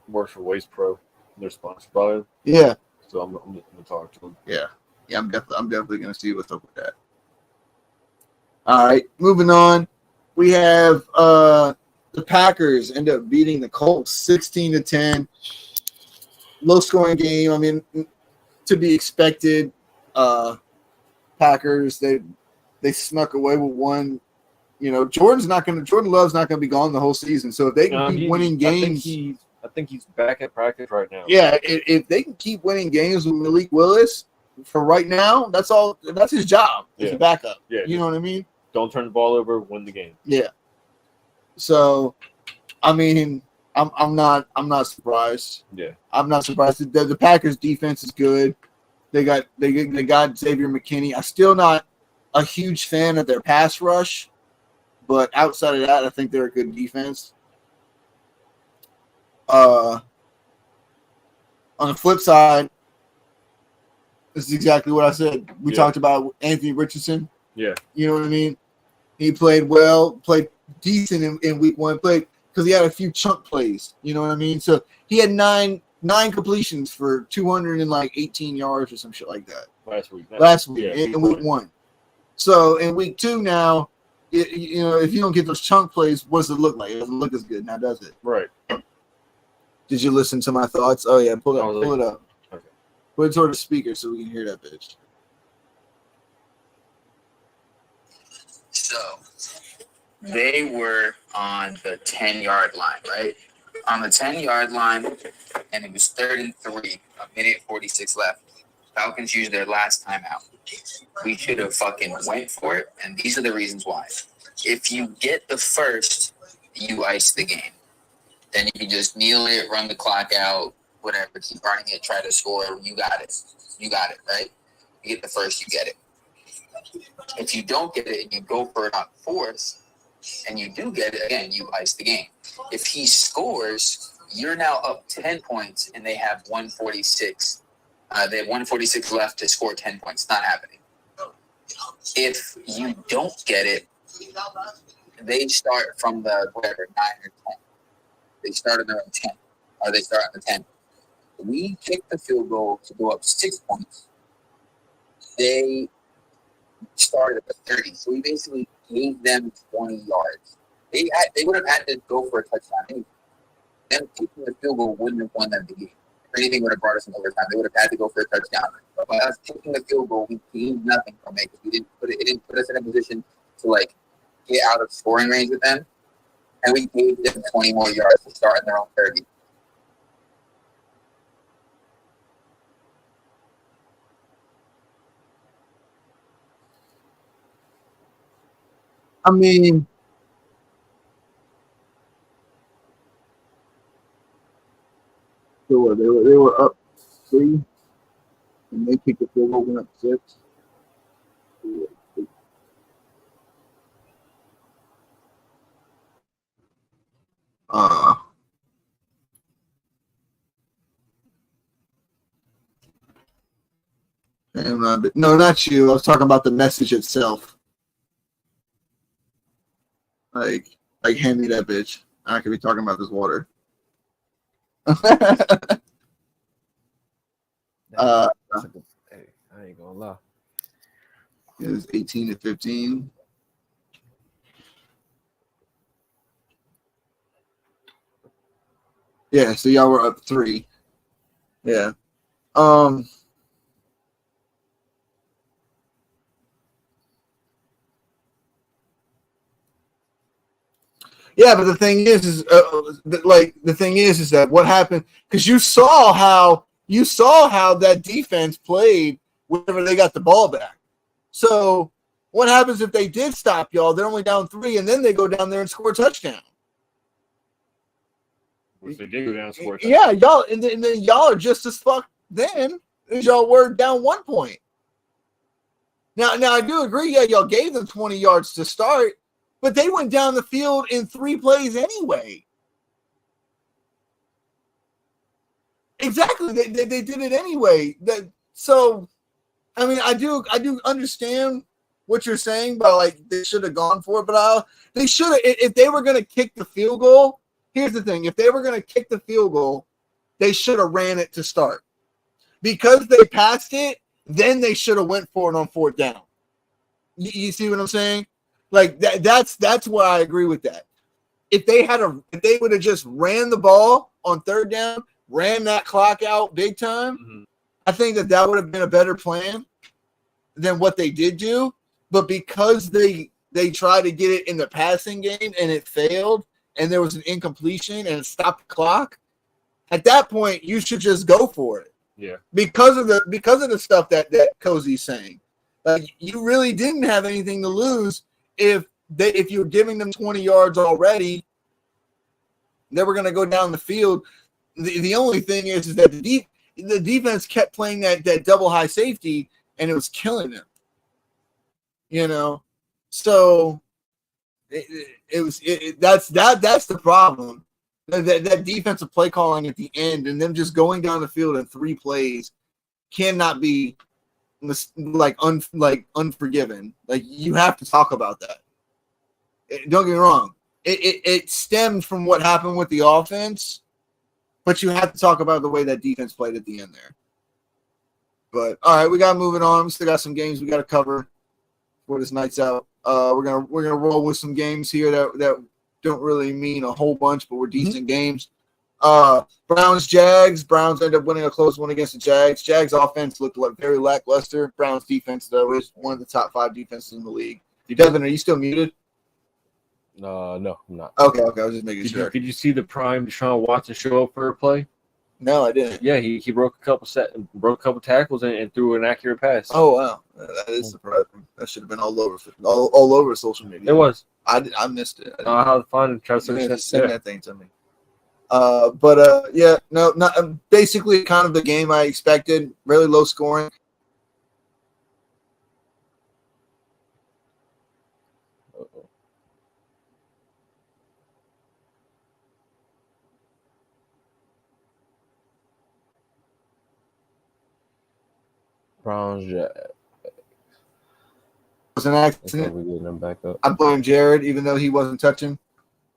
works for Waste Pro. They're sponsored by him. Yeah. So I'm gonna talk to him. Yeah. I'm definitely gonna see what's up with that. All right, moving on. We have the Packers end up beating the Colts 16-10. Low scoring game. I mean, to be expected. Packers, they snuck away with one. Jordan Love's not gonna be gone the whole season. So if they can keep winning games, I think he's back at practice right now. Yeah, if they can keep winning games with Malik Willis for right now, that's his job. It's a backup. Yeah. You know what I mean? Don't turn the ball over, win the game. Yeah. So, I mean, I'm not surprised. Yeah. I'm not surprised. The Packers defense is good. They got Xavier McKinney. I'm still not a huge fan of their pass rush, but outside of that, I think they're a good defense. On the flip side, this is exactly what I said. We talked about Anthony Richardson. Yeah. You know what I mean? He played well, played decent in week 1, played because he had a few chunk plays. You know what I mean? So he had nine completions for 218 yards or some shit like that. Last week in week 1. So in week 2 now, if you don't get those chunk plays, what does it look like? It doesn't look as good now, does it? Right. Did you listen to my thoughts? Oh yeah, pull it up. Okay. Put it toward the speaker so we can hear that bitch. So they were on the 10-yard line, right? On the 10-yard line, and it was 33, a minute 46 left. Falcons used their last timeout. We should have fucking went for it, and these are the reasons why. If you get the first, you ice the game. Then you can just kneel it, run the clock out, whatever, keep running it, try to score. You got it. You got it, right? You get the first, you get it. If you don't get it and you go for it on 4th, and you do get it, again, you ice the game. If he scores, you're now up 10 points, and they have 146. They have 146 left to score 10 points. Not happening. If you don't get it, they start from the, 9 or 10. They started on 10, or they start on the 10. We kicked the field goal to go up 6 points. They started at the 30, so we basically gave them 20 yards. They would have had to go for a touchdown anyway. Them kicking the field goal wouldn't have won them the game. If anything would have brought us in overtime, they would have had to go for a touchdown. But by us kicking the field goal, we gained nothing from it because it didn't put us in a position to get out of scoring range with them. And we gave them 20 more yards to start in their own 30. I mean, they were up 3, and they kicked the field goal, went up 6. No, not you. I was talking about the message itself. Like hand me that bitch. I could be talking about this water. Hey, I ain't gonna lie. It was 18-15. Yeah, so y'all were up 3. Yeah. Yeah, but the thing is that what happened, because you saw how that defense played whenever they got the ball back. So what happens if they did stop y'all? They're only down 3, and then they go down there and score a touchdown. Which they did go down and score a touchdown. Yeah, y'all, and then y'all are just as fucked then as y'all were down 1 point. Now I do agree. Yeah, y'all gave them 20 yards to start, but they went down the field in 3 plays anyway. Exactly, they did it anyway. So, I mean, I do understand what you're saying, but like they should have gone for it. But they should have, if they were going to kick the field goal. Here's the thing: if they were going to kick the field goal, they should have ran it to start. Because they passed it, then they should have went for it on 4th down. You see what I'm saying? Like that's where I agree with that. If they would have just ran the ball on 3rd down, ran that clock out big time, I think that would have been a better plan than what they did do. But because they tried to get it in the passing game and it failed, and there was an incompletion and it stopped the clock, at that point you should just go for it. Yeah. Because of the stuff that Cozy's saying. Like, you really didn't have anything to lose if you were giving them 20 yards already. They were going to go down the field. The only thing is that the defense kept playing that double high safety, and it was killing them. You know, so that's the problem. That defensive play calling at the end and them just going down the field in 3 plays cannot be unforgiven. Like, you have to talk about that. Don't get me wrong. It stemmed from what happened with the offense, but you have to talk about the way that defense played at the end there. But all right, we got moving on. We still got some games we got to cover before this night's out. We're gonna roll with some games here that don't really mean a whole bunch, but were decent games. Browns, Jags. Browns end up winning a close one against the Jags. Jags offense looked very lackluster. Browns defense, though, is one of the top 5 defenses in the league. Devin, are you still muted? No, I'm not. Okay. I was just making sure. Did you see the prime Deshaun Watson show up for a play? No, I didn't. Yeah, he broke a couple tackles and threw an accurate pass. Oh wow, that is surprising. That should have been all over social media. It was. I missed it. I don't know how to find it. Try to search send that thing to me. Not basically kind of the game I expected. Really low scoring. Browns, Jags. It was an accident. We're getting them back up. I blame Jared, even though he wasn't touching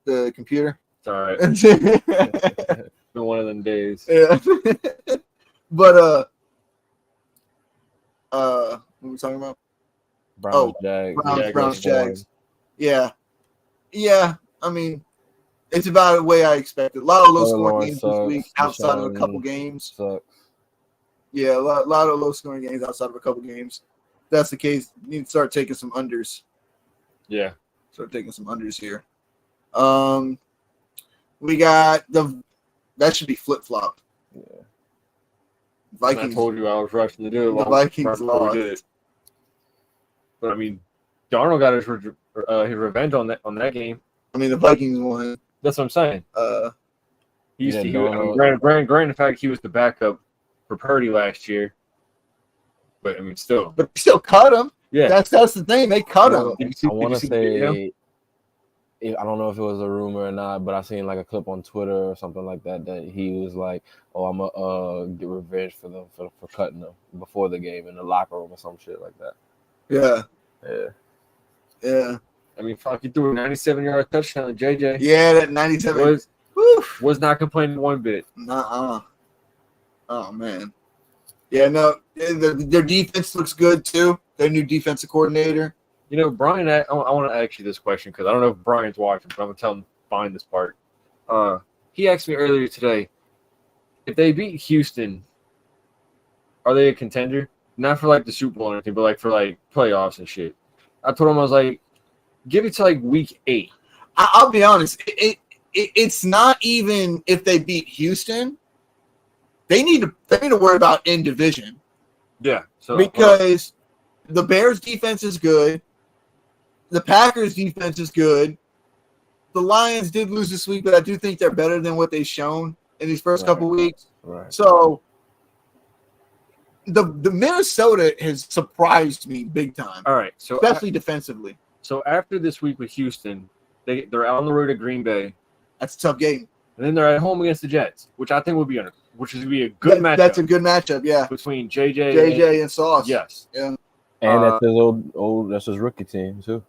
the computer. It's all right. It's been one of them days. Yeah. But what were we talking about? Browns, Jags. Yeah. I mean, it's about the way I expected. A lot of low scoring games this week outside of a couple games. Sucks. Yeah, a lot of low scoring games outside of a couple games. If that's the case, you need to start taking some unders. Yeah. Start taking some unders here. We got that should be flip flop. Yeah. Vikings. I told you I was rushing to do it. The Vikings before we did it. But I mean, Darnold got his revenge on that game. I mean, the Vikings won. That's what I'm saying. Granted, the fact he was the backup for Purdy last year, but I mean, still. But still cut him. Yeah, that's the thing. They cut him. I want to say, I don't know if it was a rumor or not, but I seen like a clip on Twitter or something like that he was like, "Oh, I'm gonna get revenge for them for cutting them before the game in the locker room or some shit like that." Yeah. I mean, fuck, he threw a 97-yard touchdown to JJ. Yeah, that 97 was not complaining one bit. Nuh-uh. Oh man. Yeah, no, their defense looks good too. Their new defensive coordinator. You know, Brian, I want to ask you this question because I don't know if Brian's watching, but I'm going to tell him to find this part. He asked me earlier today, if they beat Houston, are they a contender? Not for like the Super Bowl or anything, but like for like playoffs and shit. I told him, I was like, give it to like week 8. I'll be honest. It's not even if they beat Houston. They need to worry about in division. Yeah. So because the Bears defense is good. The Packers defense is good. The Lions did lose this week, but I do think they're better than what they've shown in these first couple weeks. Right. So the Minnesota has surprised me big time. all right. So Especially defensively. So after this week with Houston, they're on the road to Green Bay, That's a tough game. and then they're at home against the Jets, which I think would be a good matchup. That's a good matchup, yeah. between JJ and Sauce. yes, Yeah. And that's his old that's his rookie team too.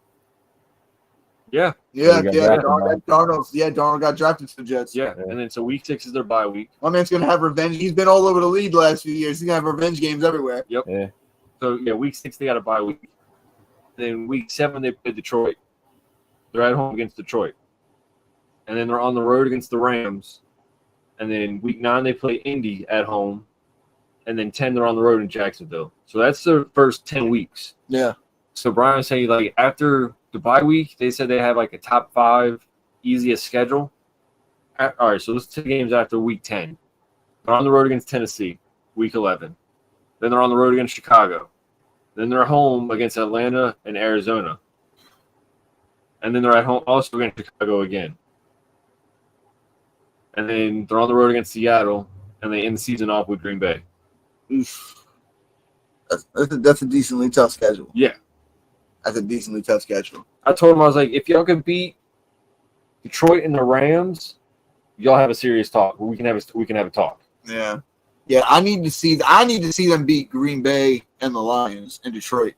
yeah, Yeah, got yeah. drafted Darnold got drafted to the Jets. yeah, and then so week 6 is their bye week. My man's gonna have revenge. He's been all over the league the last few years. He's gonna have revenge games everywhere. Yep. Yeah. So yeah, week 6 they got a bye week. Then week 7 they play Detroit. They're at home against Detroit, and then they're on the road against the Rams. And then week 9 they play Indy at home, and then 10 they're on the road in Jacksonville. So that's the first 10 weeks. Yeah. So Brian was saying like after the bye week, they said they have like a top 5 easiest schedule. All right, so those 2 games after week 10. They're on the road against Tennessee, week 11. Then they're on the road against Chicago. Then they're home against Atlanta and Arizona. And then they're at home also against Chicago again. And then they're on the road against Seattle, and they end the season off with Green Bay. Oof. That's a decently tough schedule. Yeah. That's a decently tough schedule. I told him, I was like, if y'all can beat Detroit and the Rams, y'all have a serious talk. We can have a talk. Yeah. Yeah, I need to see them beat Green Bay and the Lions in Detroit.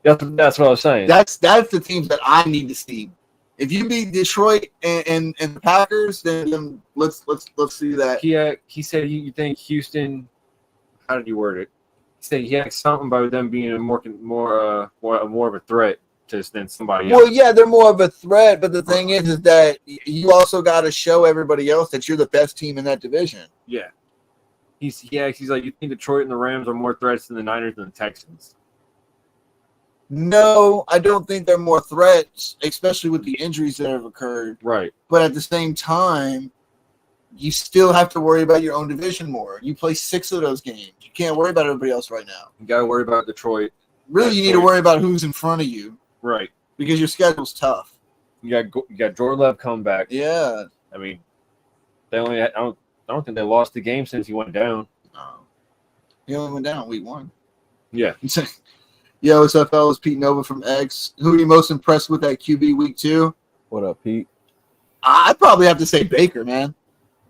That's what I was saying. That's the teams that I need to see. If you beat Detroit and the Packers, then let's see that. He said you think Houston. How did you word it? He said he had something about them being a more of a threat than somebody else. Well, yeah, they're more of a threat, but the thing is that you also got to show everybody else that you're the best team in that division. Yeah. He's like, you think Detroit and the Rams are more threats than the Niners and the Texans? No, I don't think they're more threats, especially with the injuries that have occurred. Right. But at the same time, you still have to worry about your own division more. You play 6 of those games. You can't worry about everybody else right now. You got to worry about Detroit. Really, you need to worry about who's in front of you. Right. Because your schedule's tough. You got Jordan Love come back. Yeah. I mean, they only I don't think they lost the game since he went down. No. He only went down week 1. Yeah. Yo, what's up, fellas? Pete Nova from X. Who are you most impressed with at QB week 2? What up, Pete? I'd probably have to say Baker, man.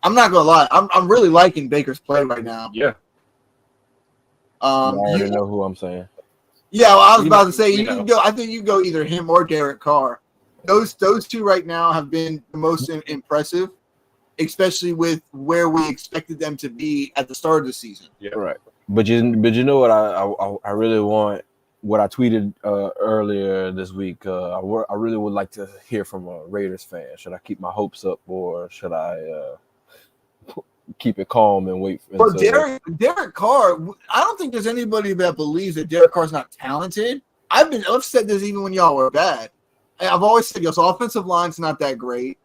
I'm not gonna lie. I'm really liking Baker's play right now. Yeah. I already know who I'm saying. Yeah, well, I was about to say you you can go. I think you can go either him or Derek Carr. Those 2 right now have been the most impressive, especially with where we expected them to be at the start of the season. Yeah. Right. But you know what I really want. What I tweeted earlier this week, I really would like to hear from a Raiders fan. Should I keep my hopes up, or should I keep it calm and wait? Well, Derek Carr, I don't think there's anybody that believes that Derek Carr's not talented. I've said this even when y'all were bad. I've always said y'all's offensive line's not that great,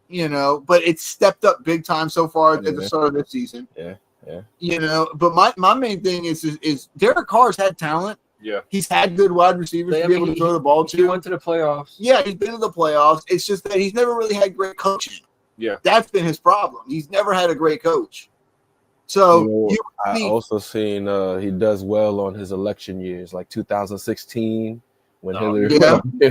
but it's stepped up big time so far at the start of this season. Yeah. But my main thing is Derek Carr's had talent. Yeah. He's had good wide receivers to be able to throw the ball to. He went to the playoffs. Yeah, he's been to the playoffs. It's just that he's never really had great coaching. Yeah. That's been his problem. He's never had a great coach. So I also seen he does well on his election years, like 2016 when Hillary he's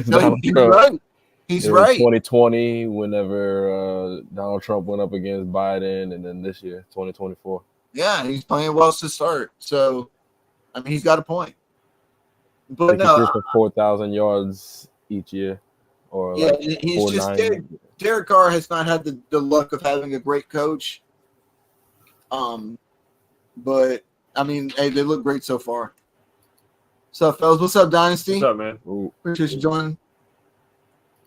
right. He's right. 2020 whenever Donald Trump went up against Biden, and then this year 2024. Yeah, he's playing well to start. So, I mean, he's got a point. But no, for 4,000 yards each year, or yeah, he's just Derek Carr has not had the luck of having a great coach. But I mean, hey, they look great so far. What's up, fellas? What's up, Dynasty? What's up, man? Appreciate you joining.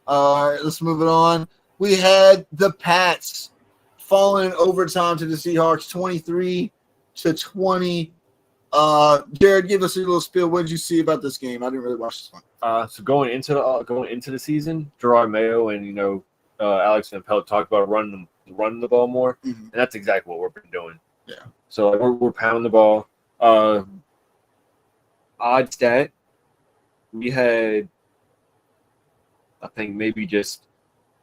All right, let's move it on. We had the Pats falling in overtime to the Seahawks, 23-20. Jared, give us a little spiel. What did you see about this game? I didn't really watch this one. So going into the season, Gerard Mayo and Alex Van Pelt talked about running the ball more, and that's exactly what we've been doing. Yeah. So like, we're pounding the ball. Odd stat, we had, I think, maybe just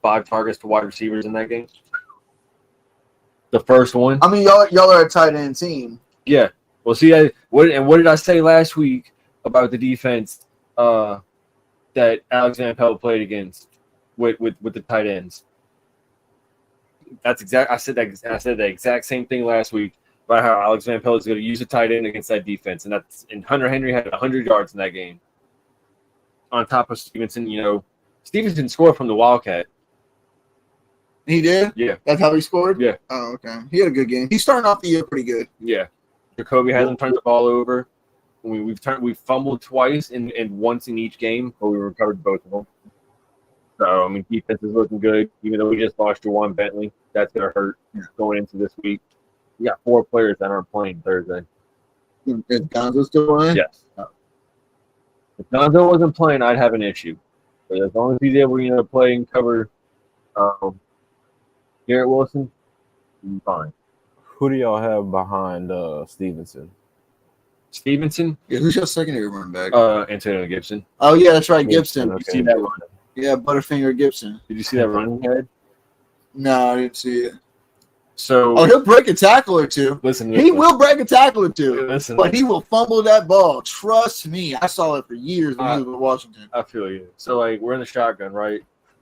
5 targets to wide receivers in that game. The first one. I mean, y'all are a tight end team. Yeah. Well, see, what did I say last week about the defense that Alex Van Pelt played against with the tight ends? That's exact. I said the exact same thing last week about how Alex Van Pelt is going to use a tight end against that defense, and Hunter Henry had 100 yards in that game. On top of Stevenson, Stevenson scored from the Wildcat. He did? Yeah. That's how he scored? Yeah. Oh, okay. He had a good game. He's starting off the year pretty good. Yeah. Jacoby hasn't turned the ball over. We've fumbled twice and once in each game, but we recovered both of them. So, I mean, defense is looking good, even though we just lost Juwan Bentley. That's going to hurt going into this week. We got 4 players that aren't playing Thursday. Is Gonzo still playing? Yes. If Gonzo wasn't playing, I'd have an issue. But as long as he's able to play and cover Garrett Wilson, he's fine. Who do y'all have behind Stevenson? Stevenson? Yeah, who's your secondary running back? Antonio Gibson. Oh, yeah, that's right, Gibson. Did you see that run? Yeah, Butterfinger Gibson. Did you see that run he had? No, I didn't see it. So, he'll break a tackle or two. Listen. He will break a tackle or two, Listen. but he will fumble that ball. Trust me. I saw it for years when he was in Washington. I feel you. So, like, we're in the shotgun, right?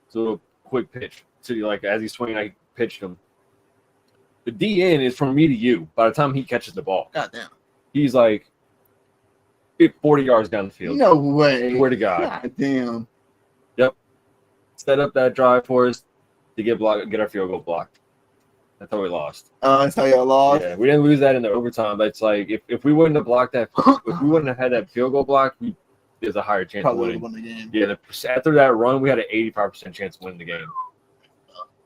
So, a quick pitch. So, like, as he's swinging, I pitched him. The DN is from me to you by the time he catches the ball. Goddamn. He's like 40 yards down the field. No way. Swear to God. Goddamn. Yep. Set up that drive for us to get our field goal blocked. That's how we lost. That's how y'all lost? Yeah, we didn't lose that in the overtime. But it's like if we wouldn't have blocked that, if we wouldn't have had that field goal blocked, there's a higher chance of Probably winning. won the game. Yeah, after that run, we had an 85% chance of winning the game.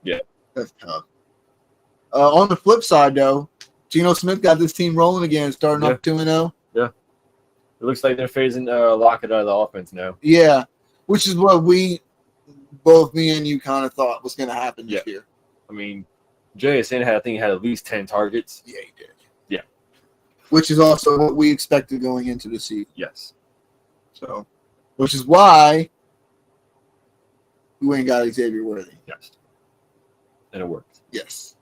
Yeah. That's tough. On the flip side, though, Geno Smith got this team rolling again, starting off 2-0. Yeah. It looks like they're phasing Lockett out of the offense now. Yeah, which is what both me and you kind of thought was going to happen this year. I mean, JSN had at least 10 targets. Yeah, he did. Yeah. Which is also what we expected going into the season. Yes. So, which is why we ain't got Xavier Worthy. Yes. And it worked. Yes.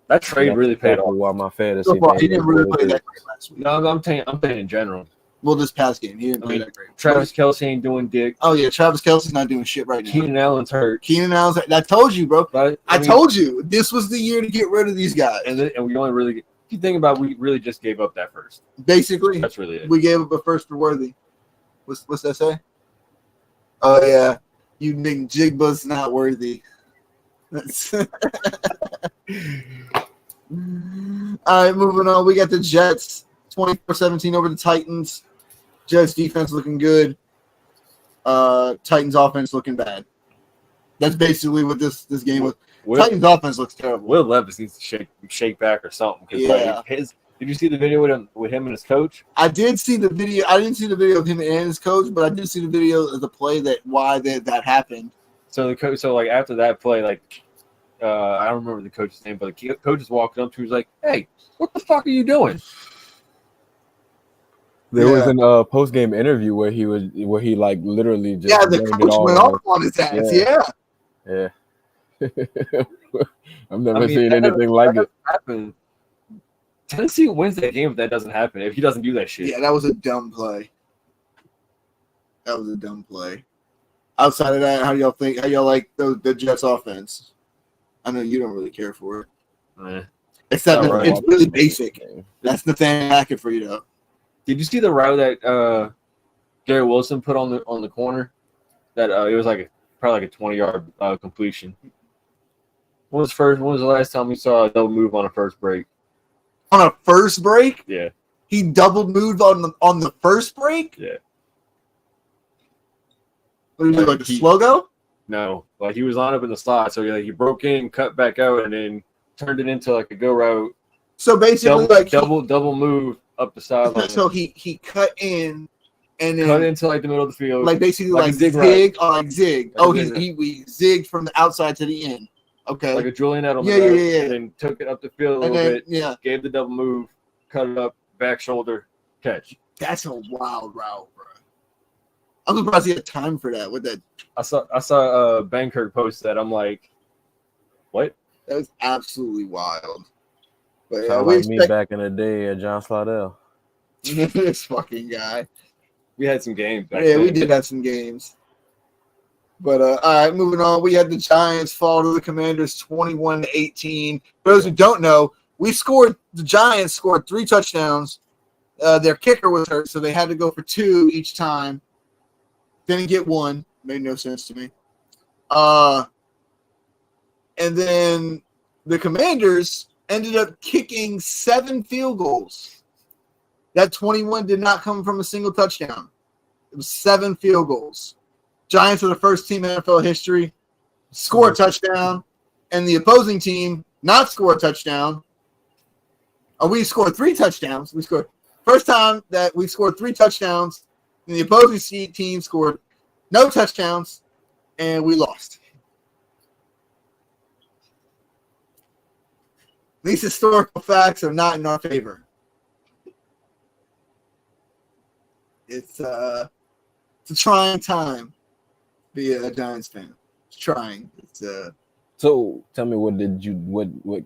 That trade really paid off. While my fantasy, So far, he didn't really play that great last week. No, I'm saying in general. Well, this past game, he didn't play that great. Travis Kelce ain't doing dick. Oh, yeah, Travis Kelce's not doing shit right now. Keenan Allen's hurt. Keenan Allen's – I told you, bro. But, I told you. This was the year to get rid of these guys. And we only really – if you think about it, we really just gave up that first. Basically, that's really it. We gave up a first for Worthy. What's that say? Oh, yeah. You think Jigba's not worthy. That's all right, moving on. We got the Jets 24-17 over the Titans. Jets defense looking good. Titans offense looking bad. That's basically what this game was. Titans offense looks terrible. Will Levis needs to shake back or something. Yeah. Did you see the video with him and his coach? I did see the video. I didn't see the video of him and his coach, but I did see the video of the play that happened. So the coach, after that play, I don't remember the coach's name, but the coach is walking up to him. He's like, "Hey, what the fuck are you doing?" There was a post game interview where he like literally just the coach went off on his ass. Yeah. I've never seen anything like it. Happen. Tennessee wins that game if that doesn't happen. If he doesn't do that shit. Yeah, that was a dumb play. Outside of that, how y'all like the Jets offense? I know you don't really care for it. Except it's really basic. That's the thing hacking for you, though. Did you see the route that Garrett Wilson put on the corner? That it was probably a 20-yard completion. When was the last time we saw a double move on a first break? On a first break? Yeah. He double moved on the first break? Yeah. What did he do, like a slow go? No, he was on up in the slot, so he broke in, cut back out, and then turned it into a go route. So basically, double move up the sideline. So he cut in and then cut into like the middle of the field, like basically like a like zig zig or like zig. Like a Oh, zig route. he zigged from the outside to the end. Okay. like a Julian Edelman. Yeah. And then took it up the field a And little then bit, gave the double move, cut it up, back shoulder, catch. that's a wild route, bro. I'm surprised he had time for that. With that, I saw Bankirk post that. I'm like, what? that was absolutely wild. But yeah, Sound we like me expect back in the day at John Slidell. this fucking guy. We had some games back Yeah, we then. did have some games. But all right, moving on. We had the Giants fall to the Commanders 21-18. For those who don't know, the Giants scored 3 touchdowns. Their kicker was hurt, so they had to go for 2 each time. Didn't get 1. Made no sense to me. And then the Commanders ended up kicking 7 field goals. That 21 did not come from a single touchdown. It was 7 field goals. Giants are the first team in NFL history score a touchdown, and the opposing team not score a touchdown. We scored 3 touchdowns. We scored first time that we scored 3 touchdowns, and the opposing team scored no touchdowns, and we lost. These historical facts are not in our favor. It's a trying time to be a Giants fan. It's trying. So tell me, what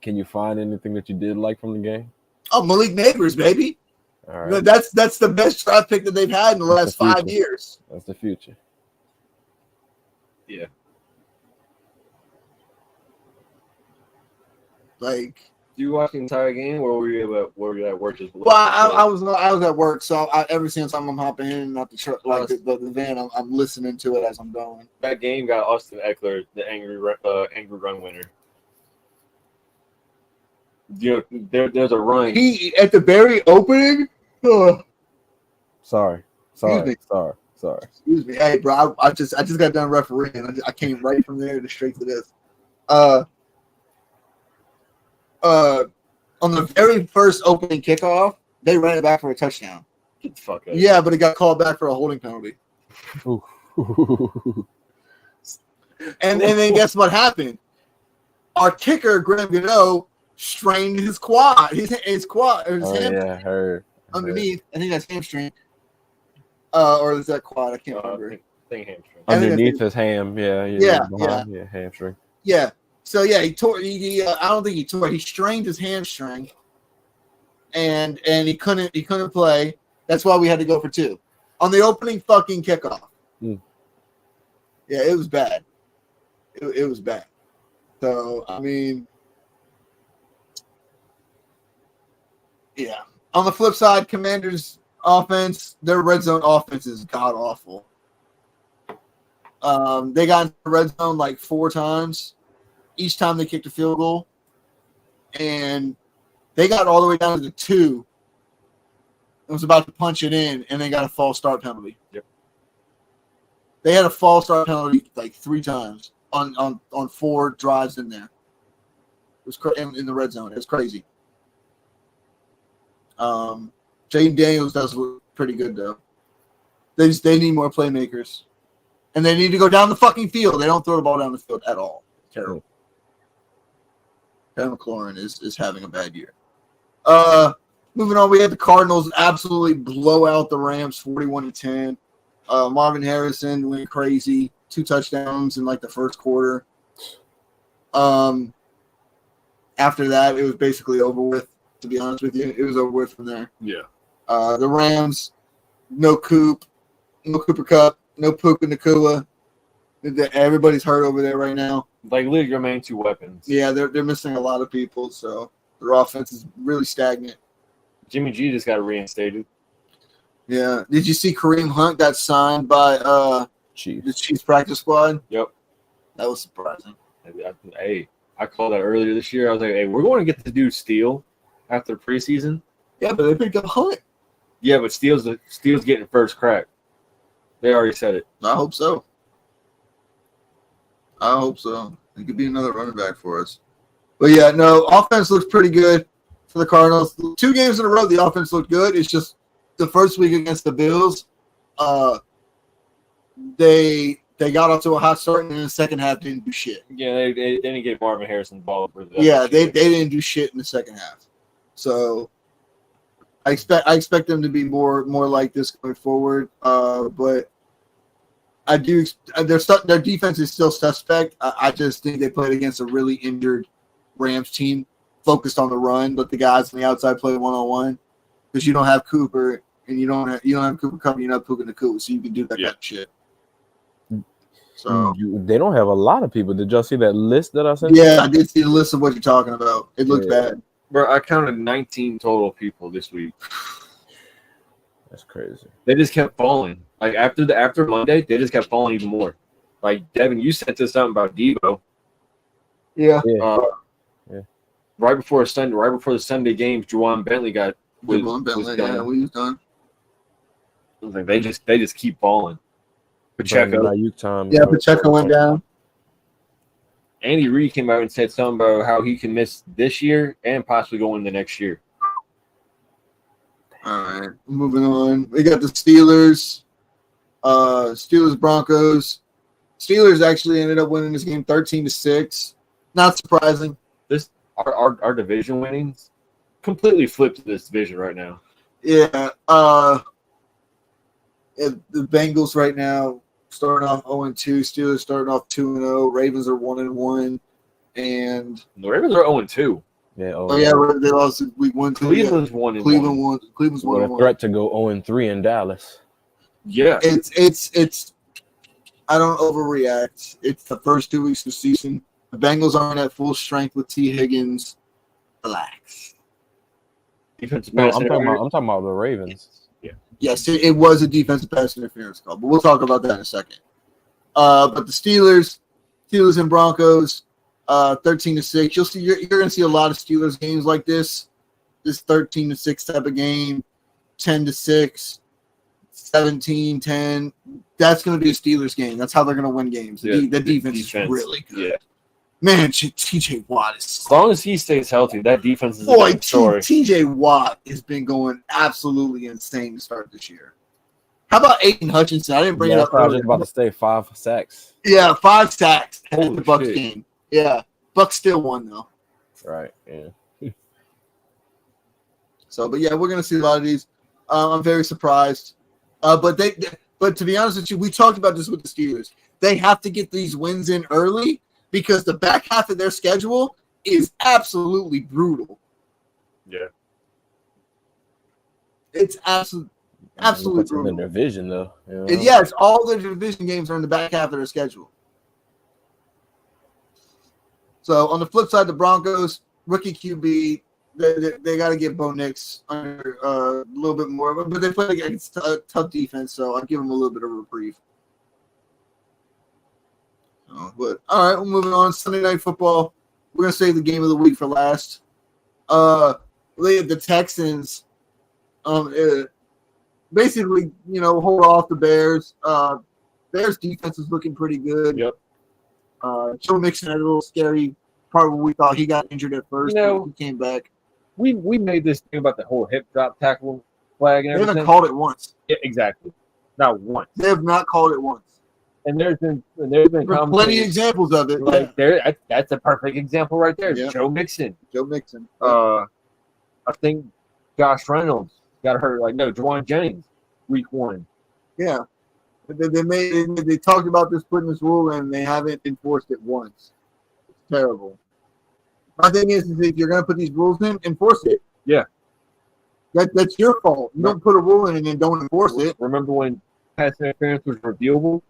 can you find anything that you did like from the game? Oh, Malik Neighbors, baby. All right, That's the best draft pick that they've had in the That's last the 5 future. years. that's the future. Yeah. Like, Did you watch the entire game, or were you at work just? well, I was at work, so every single time I'm hopping in and out the truck, like the van, I'm listening to it as I'm going. That game got Austin Eckler the angry run winner. You know, there's a run. He at the very opening. Sorry. Excuse me. Excuse me, hey, bro. I just got done refereeing. I came right from there to straight to this. On the very first opening kickoff, they ran it back for a touchdown. Get the fuck out. Yeah, but it got called back for a holding penalty. And then guess what happened? Our kicker, Graham Gano, strained his quad. His quad, or his Oh ham yeah, heard. underneath. I think that's hamstring. Or is that quad? I can't remember. I think hamstring. I think Underneath his ham, Yeah, behind, yeah, hamstring. Yeah. So yeah, he tore. I don't think he tore. He strained his hamstring, and he couldn't play. That's why we had to go for 2 on the opening fucking kickoff. Mm. Yeah, it was bad. It was bad. So I mean, yeah. On the flip side, Commanders offense, their red zone offense is god awful. They got into the red zone like 4 times. Each time they kicked a field goal, and they got all the way down to the 2. It was about to punch it in, and they got a false start penalty. Yep. They had a false start penalty like 3 times on 4 drives in there. It was in the red zone. It was crazy. Jaden Daniels does look pretty good though. They need more playmakers, and they need to go down the fucking field. They don't throw the ball down the field at all. Terrible. Kevin McLaurin is having a bad year. Moving on, we had the Cardinals absolutely blow out the Rams 41-10. Marvin Harrison went crazy, 2 touchdowns in like the first quarter. After that, it was basically over with. To be honest with you, it was over with from there. Yeah. The Rams, no Cooper Kupp, no Puka Nacua. Everybody's hurt over there right now. Like literally your main 2 weapons. Yeah, they're missing a lot of people, so their offense is really stagnant. Jimmy G just got reinstated. Yeah. Did you see Kareem Hunt got signed by the Chiefs practice squad? Yep. That was surprising. I called that earlier this year. I was like, hey, we're going to get the dude Steele after preseason. Yeah, but they picked up Hunt. Yeah, but Steele's getting first crack. They already said it. I hope so. It could be another running back for us. But yeah, no, offense looks pretty good for the Cardinals. 2 games in a row, the offense looked good. It's just the first week against the Bills, they got off to a hot start, and in the second half didn't do shit. Yeah, they didn't get Marvin Harrison involved with that. Yeah, they didn't do shit in the second half. So I expect them to be more like this going forward. But I do their defense is still suspect. I just think they played against a really injured Rams team, focused on the run, let the guys on the outside play 1-on-1, because you don't have Cooper and you don't have Cooper coming, you're not Puka Nacua, so you can do that kind of shit. So they don't have a lot of people. Did y'all see that list that I sent? Yeah, I did see the list of what you're talking about. It looked bad. Bro, I counted 19 total people this week. That's crazy. They just kept falling. Like after Monday, they just kept falling even more. Like Devin, you sent us something about Debo. Yeah. Right before the Sunday games, Juwan Bentley was done. Yeah, we was done. I was like, they just keep falling. Pacheco. Pacheco went down. Andy Reid came out and said something about how he can miss this year and possibly go into next year. All right, moving on. We got the Steelers. Broncos. Steelers actually ended up winning this game 13-6. Not surprising. Our division winnings completely flipped this division right now. Yeah. The Bengals right now starting off 0-2. Steelers starting off 2-0. Ravens are 1-1. And the Ravens are 0-2. Yeah. They lost week 1. Cleveland's 1-1. Cleveland's 1-1. A threat to go 0-3 in Dallas. Yeah. It's. I don't overreact. It's the first 2 weeks of the season. The Bengals aren't at full strength with T. Higgins. Relax. Defensive No, pass I'm talking interference. about the Ravens. Yeah. Yes, it was a defensive pass interference call, but we'll talk about that in a second. But the Steelers and Broncos, 13-6. You're going to see a lot of Steelers games like this 13-6 type of game, 10-6, 17-10. That's going to be a Steelers game. That's how they're going to win games. Yeah, the defense is really good. Yeah. Man, TJ Watt is. As long as he stays healthy, that defense is a Boy, good story. TJ Watt has been going absolutely insane to start this year. How about Aiden Hutchinson? I didn't bring it up. I was just about to say 5 sacks. Yeah, 5 sacks at Holy the Bucs shit. game. Yeah, Bucs still won though. Right. Yeah. So, but yeah, we're gonna see a lot of these. I'm very surprised. But to be honest with you, we talked about this with the Steelers. They have to get these wins in early because the back half of their schedule is absolutely brutal. Yeah. It's absolutely brutal. In their division, though. You know? And yes, all the division games are in the back half of their schedule. So on the flip side, the Broncos, rookie QB, they got to get Bo Nix under a little bit more, but they play against a tough defense, so I'll give them a little bit of a reprieve. But all right, we're moving on. Sunday Night Football. We're gonna save the game of the week for last. The Texans, basically, hold off the Bears. Bears defense is looking pretty good. Yep. Joe Mixon had a little scary part where we thought he got injured at first, but he came back. We made this thing about the whole hip drop tackle flag and They everything. haven't called it once. Yeah, exactly. Not once. They have not called it once. And there's been There's plenty of examples of it. Like that's a perfect example right there. Yeah. Joe Mixon. Joe Mixon. I think Josh Reynolds got hurt. Juwan Jennings, week 1. Yeah. They talked about putting this rule in, and they haven't enforced it once. It's terrible. My thing is if you're going to put these rules in, enforce it. Yeah. That's your fault. You don't put a rule in and then don't enforce it. Remember when pass interference was reviewable?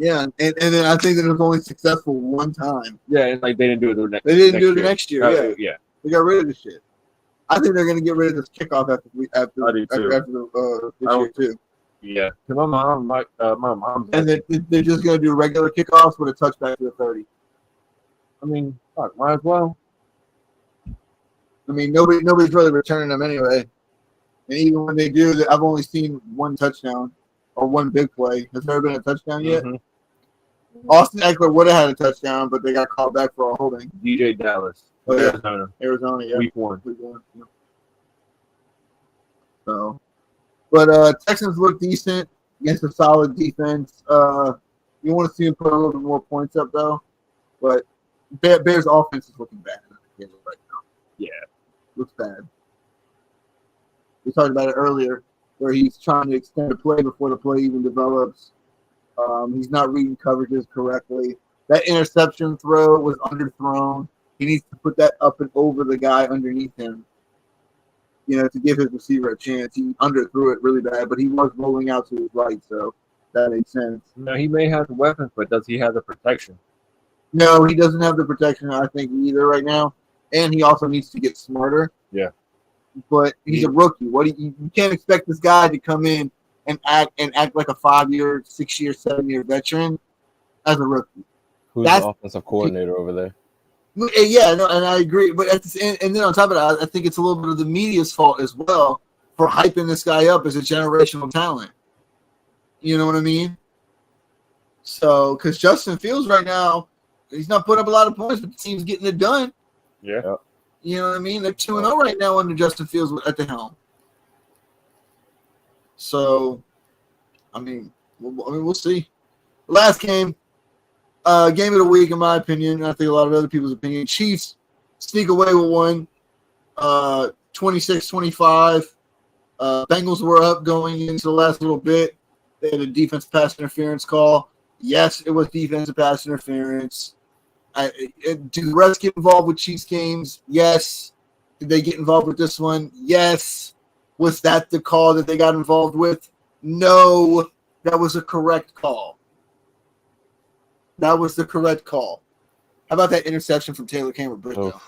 Yeah, and then I think that it was only successful one time. Yeah, and they didn't do it the next. They didn't do it the next year. Yeah. They got rid of this shit. I think they're going to get rid of this kickoff after I do too. this year too. Yeah, my mom, And they're just going to do regular kickoffs with a touchback to the 30. I mean, fuck, might as well. I mean, nobody's really returning them anyway. And even when they do, I've only seen one touchdown or one big play. Has there ever been a touchdown yet? Mm-hmm. Austin Eckler would have had a touchdown, but they got called back for a holding. DJ Dallas, Oh, yeah. Arizona, Arizona, yeah. week 1. Yeah. So, But Texans look decent against a solid defense. You want to see him put a little bit more points up, though. But Bears' offense is looking bad right now. Yeah. Looks bad. We talked about it earlier, where he's trying to extend the play before the play even develops. He's not reading coverages correctly. That interception throw was underthrown. He needs to put that up and over the guy underneath him, to give his receiver a chance. He underthrew it really bad, but he was rolling out to his right, so that makes sense. No, he may have the weapons, but does he have the protection? No, he doesn't have the protection, I think, either right now. And he also needs to get smarter. Yeah. But he's a rookie. You can't expect this guy to come in and act like a 5-year, 6-year, 7-year veteran as a rookie. Who's the offensive coordinator over there? Yeah, no, and I agree. But and then on top of that, I think it's a little bit of the media's fault as well for hyping this guy up as a generational talent. You know what I mean? So, because Justin Fields right now, he's not putting up a lot of points, but the team's getting it done. Yeah. You know what I mean? They're 2-0 right now under Justin Fields at the helm. So, we'll see. Last game of the week, in my opinion, and I think a lot of other people's opinion. Chiefs sneak away with one, 26-25. Bengals were up going into the last little bit. They had a defensive pass interference call. Yes, it was defensive pass interference. Do the refs get involved with Chiefs games? Yes. Did they get involved with this one? Yes. Was that the call that they got involved with? No. That was a correct call. That was the correct call. How about that interception from Taylor Cameron-Britto?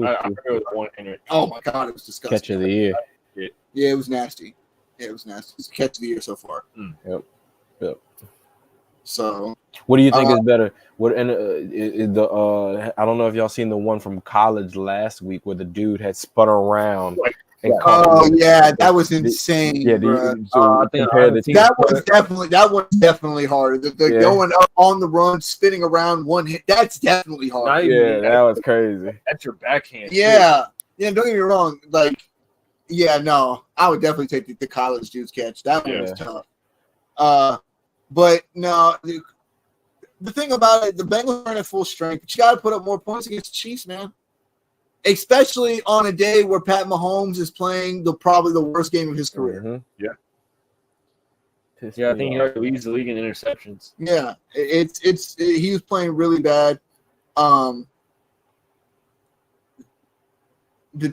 I heard it was one interception. Oh, my God. It was disgusting. Catch of the year. Yeah, it was nasty. It's the catch of the year so far. Yep. So, what do you think is better? I don't know if y'all seen the one from college last week where the dude had spun around. That was insane. Yeah, that was definitely hard. The going up on the run, spinning around one hit. That's definitely hard. That was crazy. That's your backhand. Yeah. Don't get me wrong. I would definitely take the college dude's catch. That one was tough. But no, the thing about it, the Bengals are at full strength. But you got to put up more points against the Chiefs, man. Especially on a day where Pat Mahomes is playing probably the worst game of his career. Mm-hmm. Yeah. I think he already leads the league in interceptions. Yeah, he was playing really bad. The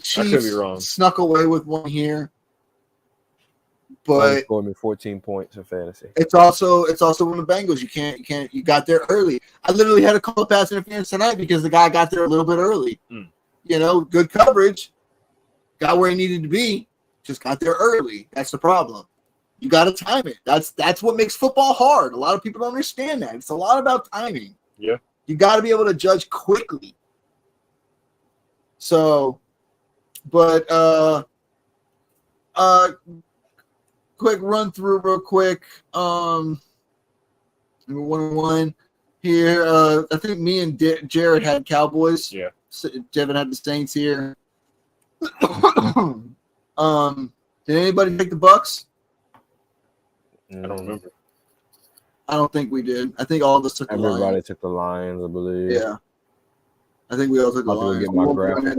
Chiefs snuck away with one here, but scored me 14 points in fantasy. It's also when the Bengals. You got there early. I literally had to call a pass interference tonight because the guy got there a little bit early. Good coverage, got where he needed to be, just got there early. That's the problem. You got to time it. That's what makes football hard. A lot of people don't understand that. It's a lot about timing. Yeah, you got to be able to judge quickly. So, but quick run through real quick. 1-1 here. I think me and Jared had Cowboys. Yeah. Devin had the Saints here. Did anybody take the Bucks? I don't remember. I don't think we did. I think all of us took the Lions. Everybody took the Lions, I believe. Yeah. I think we all took the Lions. Get my graphic.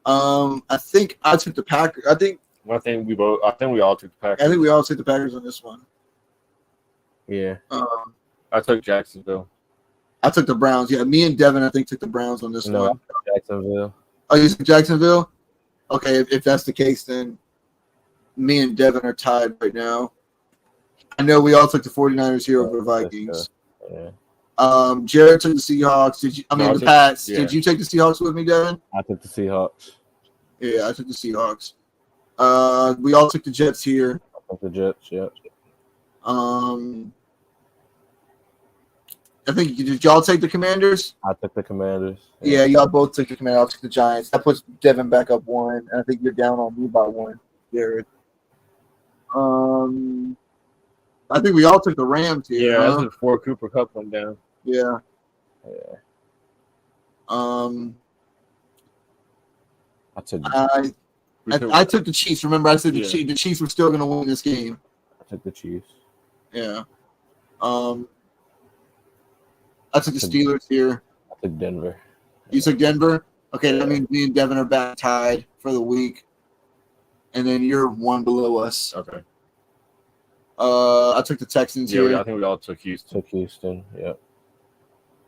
I think I took the Packers. I think we all took the Packers. I think we all took the Packers on this one. Yeah. I took Jacksonville. I took the Browns. Yeah, me and Devin, I think, took the Browns on this one. Jacksonville. Oh, you took Jacksonville? Okay, if that's the case, then me and Devin are tied right now. I know we all took the 49ers here over the Vikings. Yeah. Jared took the Seahawks. The Pats. Yeah. Did you take the Seahawks with me, Devin? I took the Seahawks. Yeah, I took the Seahawks. We all took the Jets here. I took the Jets, yeah. I think did y'all take the Commanders? I took the Commanders. Yeah, y'all both took the Commanders. I took the Giants. That puts Devin back up 1, and I think you're down on me by 1, Jared. I think we all took the Rams here. Yeah, that's before Cooper Kupp went down. Yeah. I took. I took the Chiefs. Remember, I said the Yeah. Chiefs were still going to win this game. I took the Chiefs. Yeah. I took the Steelers here. I took Denver. You took Denver? Okay, that means me and Devin are back tied for the week. And then you're one below us. Okay. I took the Texans here. Yeah, I think we all took Houston. Took Houston. Yeah.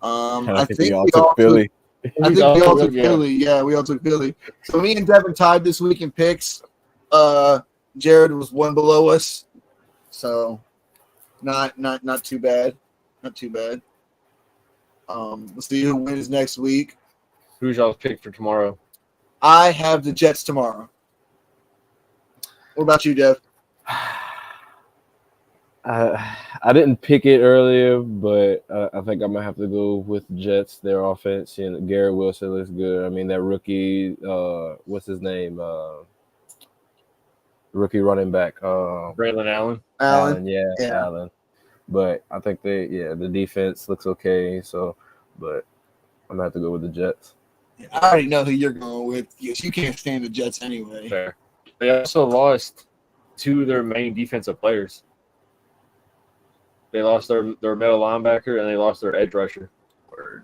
And I think we all took Philly. I think we all took Philly. Yeah, we all took Philly. So me and Devin tied this week in picks. Jared was one below us. So not too bad. Not too bad. Let's see who wins next week. Who's y'all's pick for tomorrow? I have the Jets tomorrow. What about you, Dev? I didn't pick it earlier, but I think I'm gonna have to go with Jets. Their offense and Garrett Wilson looks good. I mean, that rookie, what's his name? Rookie running back, Braylon Allen. Allen. Yeah, Yeah. Allen. But I think the defense looks okay. So, but I'm gonna have to go with the Jets. I already know who you're going with. Yes, you can't stand the Jets anyway. Fair. They also lost two of their main defensive players. They lost their middle linebacker and they lost their edge rusher. Word.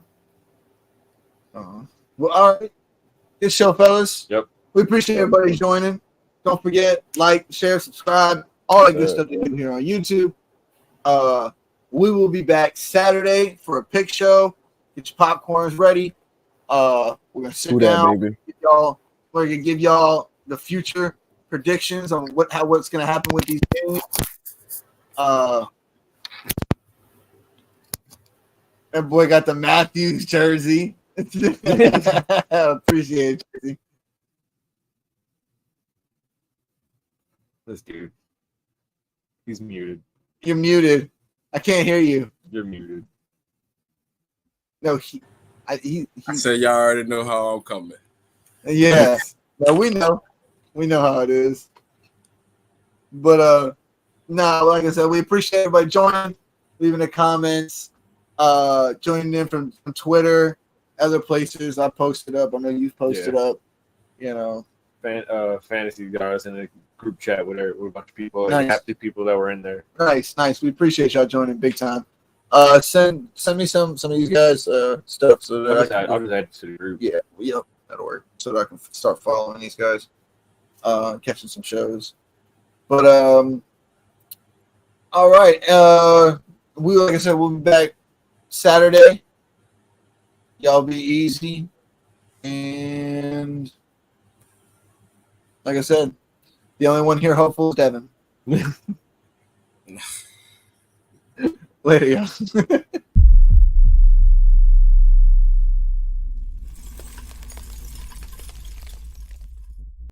Well, all right. Good show, fellas. Yep. We appreciate everybody joining. Don't forget, like, share, subscribe, all that good stuff you do here on YouTube. We will be back Saturday for a pick show. Get your popcorns ready. We're gonna sit down. Baby. We're gonna give y'all the future predictions on what's gonna happen with these games. That boy got the Matthews jersey. Appreciate it, jersey. This dude. He's muted. You're muted. I can't hear you. You're muted. No, I said y'all already know how I'm coming. Yeah. No, we know. We know how it is. But like I said, we appreciate everybody joining, leaving the comments, joining in from Twitter, other places. I posted up. I know you've posted up. You know, fantasy guys in the group chat with a bunch of people. Nice. Half the people that were in there. nice. We appreciate y'all joining big time. Send me some of these guys stuff so that I'll just add to the group. yeah, that'll work so that I can start following these guys, catching some shows. But all right, like I said, we'll be back Saturday. Y'all be easy, and like I said, the only one here hopeful is Devin. Later, y'all.